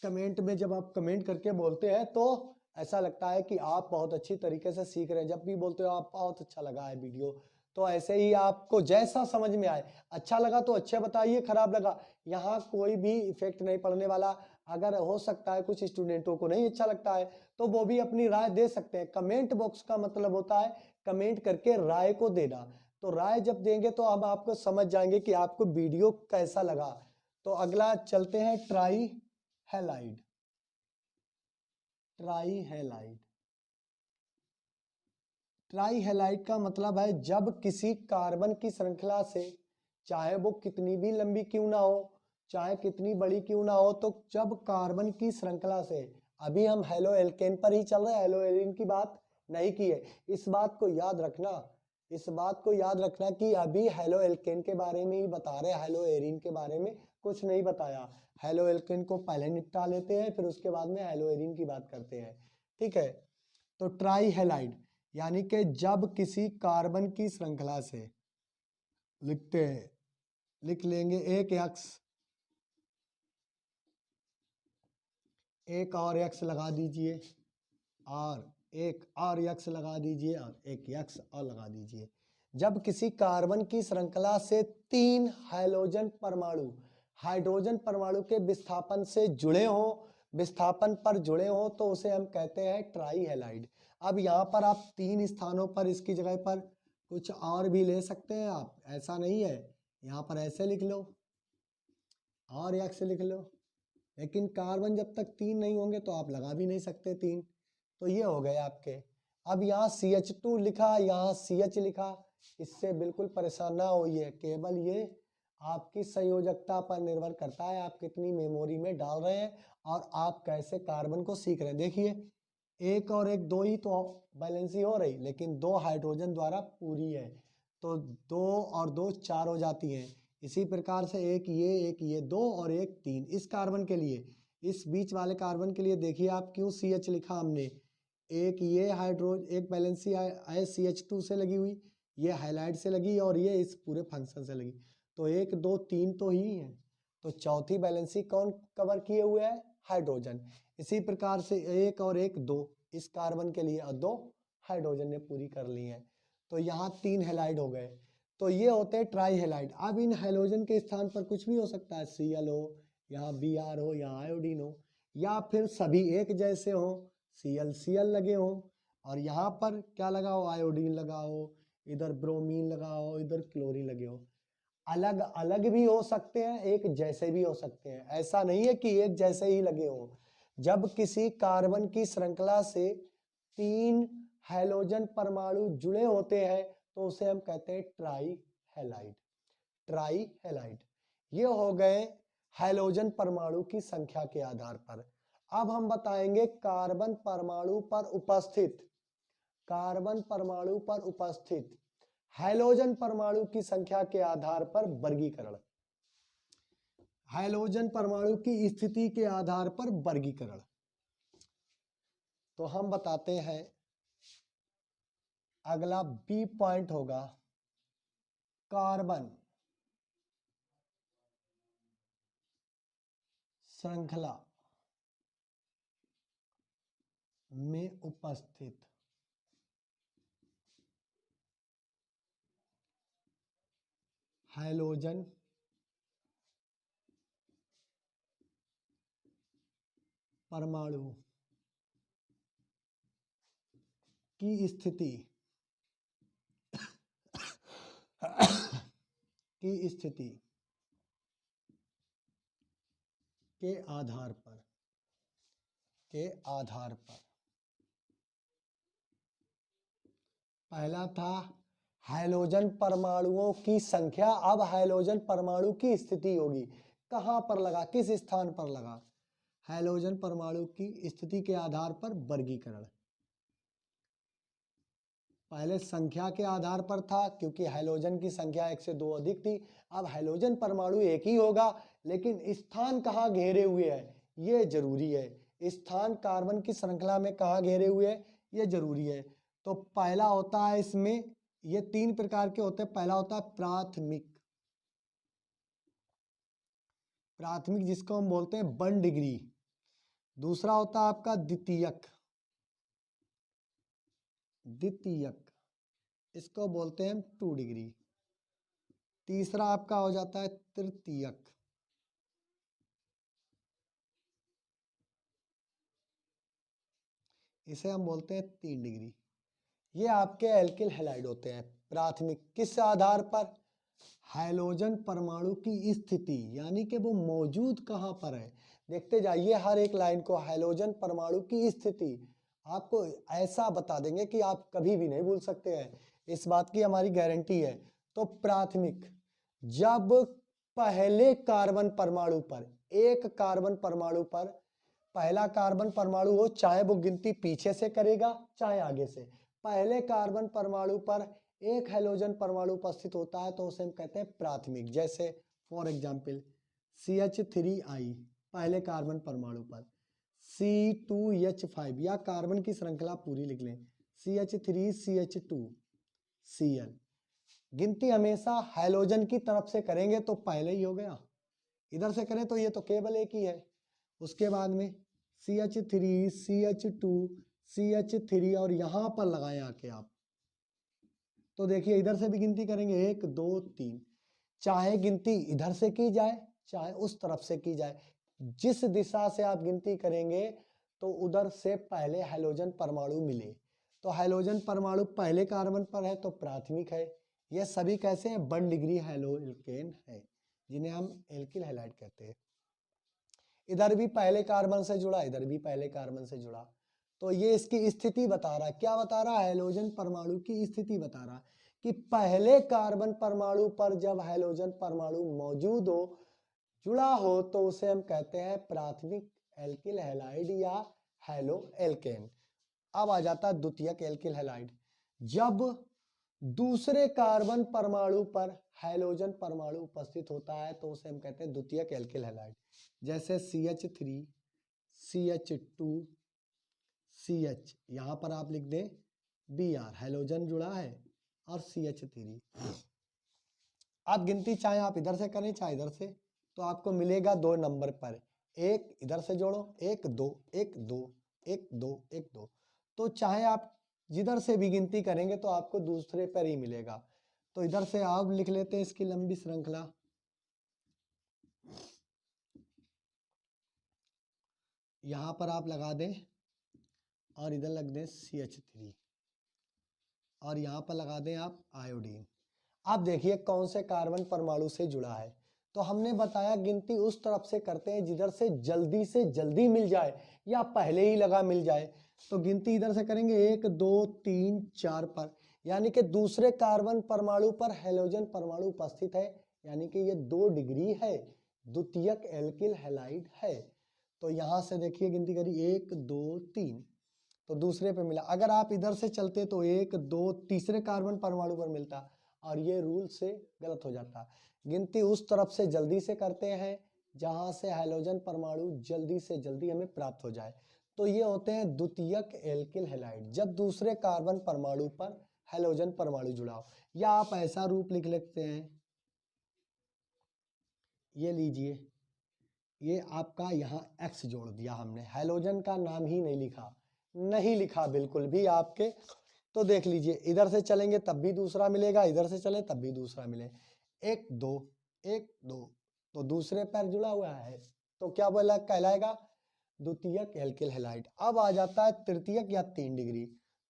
कमेंट में जब आप कमेंट करके बोलते हैं तो ऐसा लगता है कि आप बहुत अच्छी तरीके से सीख रहे हैं। जब भी बोलते हो आप बहुत अच्छा लगा है वीडियो, तो ऐसे ही आपको जैसा समझ में आए, अच्छा लगा तो अच्छा बताइए, खराब लगा, यहाँ कोई भी इफेक्ट नहीं पड़ने वाला। अगर हो सकता है कुछ स्टूडेंटों को नहीं अच्छा लगता है तो वो भी अपनी राय दे सकते हैं। कमेंट बॉक्स का मतलब होता है कमेंट करके राय को देना, तो राय जब देंगे तो हम आपको समझ जाएंगे कि आपको वीडियो कैसा लगा। तो अगला चलते हैं try halide, try halide. Try halide का मतलब है जब किसी कार्बन की श्रृंखला से, चाहे वो कितनी भी लंबी क्यों ना हो, चाहे कितनी बड़ी क्यों ना हो, तो जब कार्बन की श्रृंखला से, अभी हम हेलो एल्केन पर ही चल रहे हैं, हेलो एरिन की बात नहीं की है, इस बात को याद रखना, इस बात को याद रखना कि अभी हेलो एल्केन के बारे में ही बता रहे हैं, हेलो एरिन के बारे में कुछ नहीं बताया। हेलो एल्केन को पहले निपटा लेते हैं, फिर उसके बाद में हेलो एरिन की बात करते हैं, ठीक है। तो ट्राई हैलाइड यानी कि जब किसी कार्बन की श्रृंखला से, लिखते हैं, लिख लेंगे एक एक्स, एक और एक्स लगा दीजिए, और एक और एक्स लगा दीजिए, और एक एक्स और लगा दीजिए। जब किसी कार्बन की श्रृंखला से 3 हाइड्रोजन परमाणु हाइड्रोजन परमाणु के विस्थापन से जुड़े हो, विस्थापन पर जुड़े हो, तो उसे हम कहते हैं ट्राई हैलाइड। अब यहाँ पर आप 3 स्थानों पर इसकी जगह पर कुछ और भी ले सकते हैं आप, ऐसा नहीं है, यहाँ पर ऐसे लिख लो और एक्स लिख लो, लेकिन कार्बन जब तक 3 नहीं होंगे तो आप लगा भी नहीं सकते 3। तो ये हो गए आपके। अब यहाँ CH2 लिखा, यहाँ CH लिखा, इससे बिल्कुल परेशान ना होइए, केवल ये आपकी संयोजकता पर निर्भर करता है, आप कितनी मेमोरी में डाल रहे हैं और आप कैसे कार्बन को सीख रहे हैं। देखिए एक और एक दो ही तो बैलेंसी हो रही, लेकिन 2 हाइड्रोजन द्वारा पूरी है, तो 2 और 2 4 हो जाती हैं। इसी प्रकार से एक ये 2 और एक 3 इस कार्बन के लिए, इस बीच वाले कार्बन के लिए देखिए आप क्यों CH लिखा हमने, एक ये हाइड्रोजन, एक बैलेंसी है CH2 से लगी हुई, ये हाइलाइट से लगी और ये इस पूरे फंक्शन से लगी, तो 1 2 3 तो ही है, तो चौथी बैलेंसी कौन कवर किए हुए है, हाइड्रोजन। इसी प्रकार से एक और एक 2 इस कार्बन के लिए और 2 हाइड्रोजन ने पूरी कर ली है, तो यहाँ 3 हैलाइड हो गए। तो ये होते हैं ट्राई हेलाइड। अब इन हाइड्रोजन के स्थान पर कुछ भी हो सकता है, Cl हो, यहाँ Br हो, यहाँ आयोडीन हो, या फिर सभी एक जैसे हो, Cl लगे हो, और यहाँ पर क्या लगा हो, आयोडीन लगा हो, इधर ब्रोमीन लगा हो, इधर क्लोरीन लगे हो। अलग अलग भी हो सकते हैं, एक जैसे भी हो सकते हैं, ऐसा नहीं है कि एक जैसे ही लगे हो। जब किसी कार्बन की श्रृंखला से 3 हाइड्रोजन परमाणु जुड़े होते हैं तो उसे हम कहते हैं ट्राई हैलाइड। ट्राई हैलाइड ये हो गए हाइड्रोजन परमाणु की संख्या के आधार पर। अब हम बताएंगे कार्बन परमाणु पर उपस्थित हाइड्रोजन परमाणु की संख्या के आधार पर वर्गीकरण। हाइड्रोजन परमाणु की स्थिति के आधार पर वर्गीकरण। तो हम बताते हैं, अगला बी पॉइंट होगा कार्बन श्रृंखला में उपस्थित हाइड्रोजन परमाणु की स्थिति के आधार पर पहला था हाइड्रोजन परमाणुओं की संख्या, अब हाइड्रोजन परमाणु की स्थिति होगी, कहां पर लगा, किस स्थान पर लगा। हाइड्रोजन परमाणु की स्थिति के आधार पर वर्गीकरण। पहले संख्या के आधार पर था क्योंकि हाइड्रोजन की संख्या 1 से 2 अधिक थी। अब हाइड्रोजन परमाणु एक ही होगा, लेकिन स्थान कहाँ घेरे हुए है ये जरूरी है। स्थान कार्बन की श्रृंखला में कहाँ घेरे हुए है ये जरूरी है। तो पहला होता है, इसमें ये 3 प्रकार के होते हैं। पहला होता है प्राथमिक जिसको हम बोलते हैं 1 डिग्री। दूसरा होता है आपका द्वितीयक, इसको बोलते हैं हम 2 डिग्री। तीसरा आपका हो जाता है तृतीयक, इसे हम बोलते हैं 3 डिग्री। ये आपके एल्किल हैलाइड होते हैं। प्राथमिक किस आधार पर, हाइड्रोजन परमाणु की स्थिति, यानी कि वो मौजूद कहां पर है। देखते जाइए हर एक लाइन को, हाइड्रोजन परमाणु की स्थिति आपको ऐसा बता देंगे कि आप कभी भी नहीं भूल सकते हैं, इस बात की हमारी गारंटी है। तो प्राथमिक, जब पहले कार्बन परमाणु पर, एक कार्बन परमाणु पर पहला कार्बन परमाणु हो, चाहे वो गिनती पीछे से करेगा चाहे आगे से, पहले कार्बन परमाणु पर एक हाइड्रोजन परमाणु उपस्थित होता है तो उसे हम कहते हैं प्राथमिक। जैसे फॉर एग्जांपल CH3I पहले कार्बन परमाणु पर, C2H5 या कार्बन की श्रृंखला पूरी लिख लें, CH3CH2Cl। गिनती हमेशा हाइड्रोजन की तरफ से करेंगे तो पहले ही हो गया, इधर से करें तो ये तो केवल एक ही है। उसके बाद में CH3 CH2 CH3 और यहां पर लगाएं आके आप, तो देखिए इधर से भी गिनती करेंगे 1 2 3। चाहे गिनती इधर से की जाए चाहे उस तरफ से की जाए, जिस दिशा से आप गिनती करेंगे तो उधर से पहले हाइड्रोजन परमाणु मिले। तो हाइड्रोजन परमाणु पहले कार्बन पर है तो प्राथमिक है। ये सभी कैसे हैं, 1 डिग्री हाइड्रोकेन है, जिन्हें हम एल्किल हैलाइड कहते हैं। इधर भी पहले कार्बन से जुड़ा, इधर भी पहले कार्बन से जुड़ा, तो ये इसकी स्थिति बता रहा है। क्या बता रहा है, हाइड्रोजन परमाणु की स्थिति बता रहा है कि पहले कार्बन परमाणु पर जब हाइड्रोजन परमाणु मौजूद हो, जुड़ा हो, तो उसे हम कहते हैं प्राथमिक एल्किल हैलाइड या हैलो एल्केन। अब आ जाता है द्वितीयक एल्किल हैलाइड। जब दूसरे कार्बन परमाणु पर हाइड्रोजन परमाणु उपस्थित होता है तो उसे हम कहते हैं द्वितीयक एल्किल हैलाइड। जैसे CH3 CH2 CH, यहां पर आप लिख दें Br, हाइड्रोजन जुड़ा है, और CH3। आप गिनती चाहे आप इधर से करें चाहे इधर से, तो आपको मिलेगा 2 नंबर पर, एक इधर से जोड़ो 1 2 1 2 1 2 1 2। तो चाहे आप जिधर से भी गिनती करेंगे तो आपको दूसरे पर ही मिलेगा। तो इधर से आप लिख लेते हैं इसकी लंबी श्रृंखला। यहाँ पर आप लगा दें और इधर लग दें CH3 और यहाँ पर लगा दें आप आयोडीन। आप देखिए कौन से कार्बन परमाणु से जुड़ा है। तो हमने बताया गिनती उस तरफ से करते हैं जिधर से जल्दी मिल जाए या पहले ही लगा मिल जाए। तो गिनती इधर से करेंगे 1 2 3 4 पर, यानी कि दूसरे कार्बन परमाणु पर हैलोजन परमाणु उपस्थित है, यानी कि ये 2 डिग्री है, द्वितीयक एल्किल हैलाइड है। तो यहाँ से देखिए गिनती करी 1 2 3, तो दूसरे पे मिला। अगर आप इधर से चलते तो 1 2 तीसरे कार्बन परमाणु पर मिलता और ये रूल से गलत हो जाता। गिनती उस तरफ से जल्दी से करते हैं जहां से हाइड्रोजन परमाणु जल्दी से जल्दी हमें प्राप्त हो जाए। तो ये होते हैं द्वितीयक एल्किल हैलाइड, जब दूसरे कार्बन परमाणु पर हाइड्रोजन परमाणु जुड़ा हो। या आप ऐसा रूप लिख लेते हैं, ये लीजिए, ये आपका यहाँ X जोड़ दिया हमने, हाइड्रोजन का नाम ही नहीं लिखा बिल्कुल भी आपके। तो देख लीजिए इधर से चलेंगे तब भी दूसरा मिलेगा, इधर से चले तब भी दूसरा मिले। 1 2 1 2, तो दूसरे पर जुड़ा हुआ है तो क्या बोला कहलाएगा द्वितीयक एल्किल हैलाइड। अब आ जाता है तृतीयक या 3 डिग्री।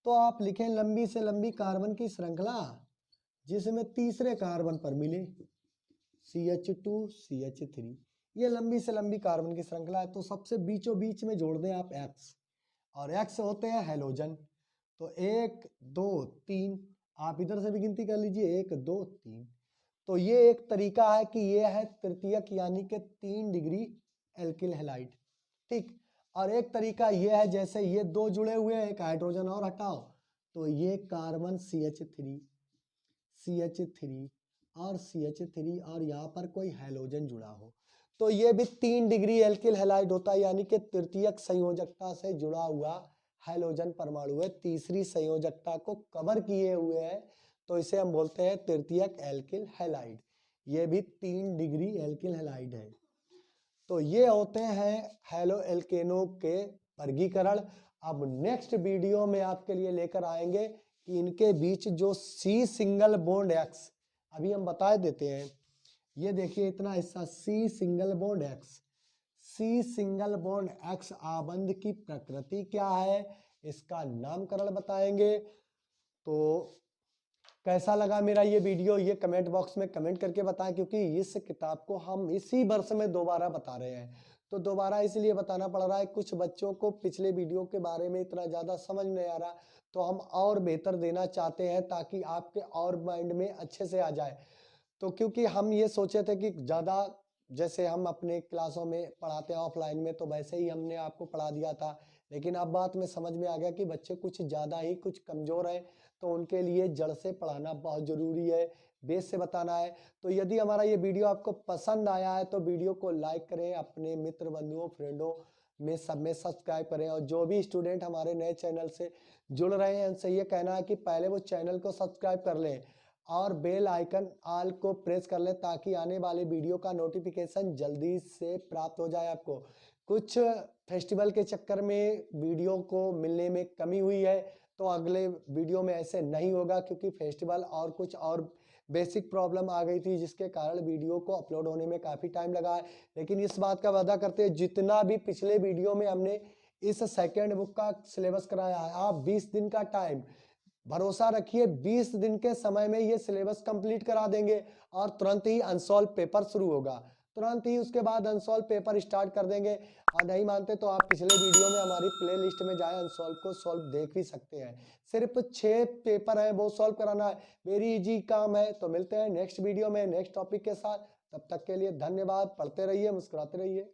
तो आप लिखें लंबी से लंबी कार्बन की श्रृंखला जिसमें तीसरे कार्बन पर मिले CH2 CH3, ये लंबी से लंबी कार्बन की श्रृंखला है। तो सबसे बीचों बीच में जोड़ दें आप X, और X होते हैं हैलोजन। तो 1 2 3, आप इधर से भी गिनती कर लीजिए 1 2 3। तो ये एक तरीका है कि ये है तृतीयक यानी कि 3 डिग्री एल्किल हैलाइड, ठीक। और एक तरीका ये है जैसे ये 2 जुड़े हुए हैं, एक हाइड्रोजन और हटाओ तो ये कार्बन CH3 और CH3 और यहाँ पर कोई हैलोजन जुड़ा हो तो ये भी 3 डिग्री एल्किल हैलाइड होता है, यानी कि तृतीयक संयोजकता से जुड़ा हुआ हैलोजन परमाणु है, तीसरी संयोजकता को कवर किए हुए है, तो इसे हम बोलते हैं तृतीयक एल्किल हैलाइड। ये भी 3 डिग्री एल्किल हैलाइड है। तो ये होते हैं हैलो एल्केनो के वर्गीकरण। अब नेक्स्ट वीडियो में आपके लिए लेकर आएंगे कि इनके बीच जो C सिंगल बॉन्ड X, अभी हम बता देते हैं, ये देखिए इतना हिस्सा C सिंगल बॉन्ड X आबंध की प्रकृति क्या है, इसका नामकरण बताएंगे। तो कैसा लगा मेरा ये वीडियो, ये कमेंट बॉक्स में कमेंट करके बताएं, क्योंकि इस किताब को हम इसी वर्ष में दोबारा बता रहे हैं। तो दोबारा इसलिए बताना पड़ रहा है, कुछ बच्चों को पिछले वीडियो के बारे में इतना ज़्यादा समझ नहीं आ रहा, तो हम और बेहतर देना चाहते हैं ताकि आपके और माइंड में अच्छे से आ जाए। तो क्योंकि हम ये सोचे थे कि ज़्यादा जैसे हम अपने क्लासों में पढ़ाते हैं ऑफलाइन में, तो वैसे ही हमने आपको पढ़ा दिया था, लेकिन अब बात में समझ में आ गया कि बच्चे कुछ ज़्यादा ही कुछ कमज़ोर हैं, तो उनके लिए जड़ से पढ़ाना बहुत ज़रूरी है, बेस से बताना है। तो यदि हमारा ये वीडियो आपको पसंद आया है तो वीडियो को लाइक करें, अपने मित्र बंधुओं फ्रेंडों में सब में सब्सक्राइब करें, और जो भी स्टूडेंट हमारे नए चैनल से जुड़ रहे हैं उनसे ये कहना है कि पहले वो चैनल को सब्सक्राइब कर लें और बेल आइकन ऑल को प्रेस कर लें ताकि आने वाले वीडियो का नोटिफिकेशन जल्दी से प्राप्त हो जाए आपको। कुछ फेस्टिवल के चक्कर में वीडियो को मिलने में कमी हुई है, तो अगले वीडियो में ऐसे नहीं होगा, क्योंकि फेस्टिवल और कुछ और बेसिक प्रॉब्लम आ गई थी जिसके कारण वीडियो को अपलोड होने में काफ़ी टाइम लगा है। लेकिन इस बात का वादा करते हैं जितना भी पिछले वीडियो में हमने इस सेकेंड बुक का सिलेबस कराया है, आप 20 दिन का टाइम भरोसा रखिए, 20 दिन के समय में ये सिलेबस कंप्लीट करा देंगे और तुरंत ही अनसॉल्व पेपर शुरू होगा, तुरंत ही उसके बाद अनसॉल्व पेपर स्टार्ट कर देंगे। और नहीं मानते तो आप पिछले वीडियो में हमारी प्लेलिस्ट में जाए, अनसॉल्व को सॉल्व देख भी सकते हैं। सिर्फ 6 पेपर है वो सॉल्व कराना है, वेरी इजी काम है। तो मिलते हैं नेक्स्ट वीडियो में नेक्स्ट टॉपिक के साथ, तब तक के लिए धन्यवाद। पढ़ते रहिए, मुस्कुराते रहिए।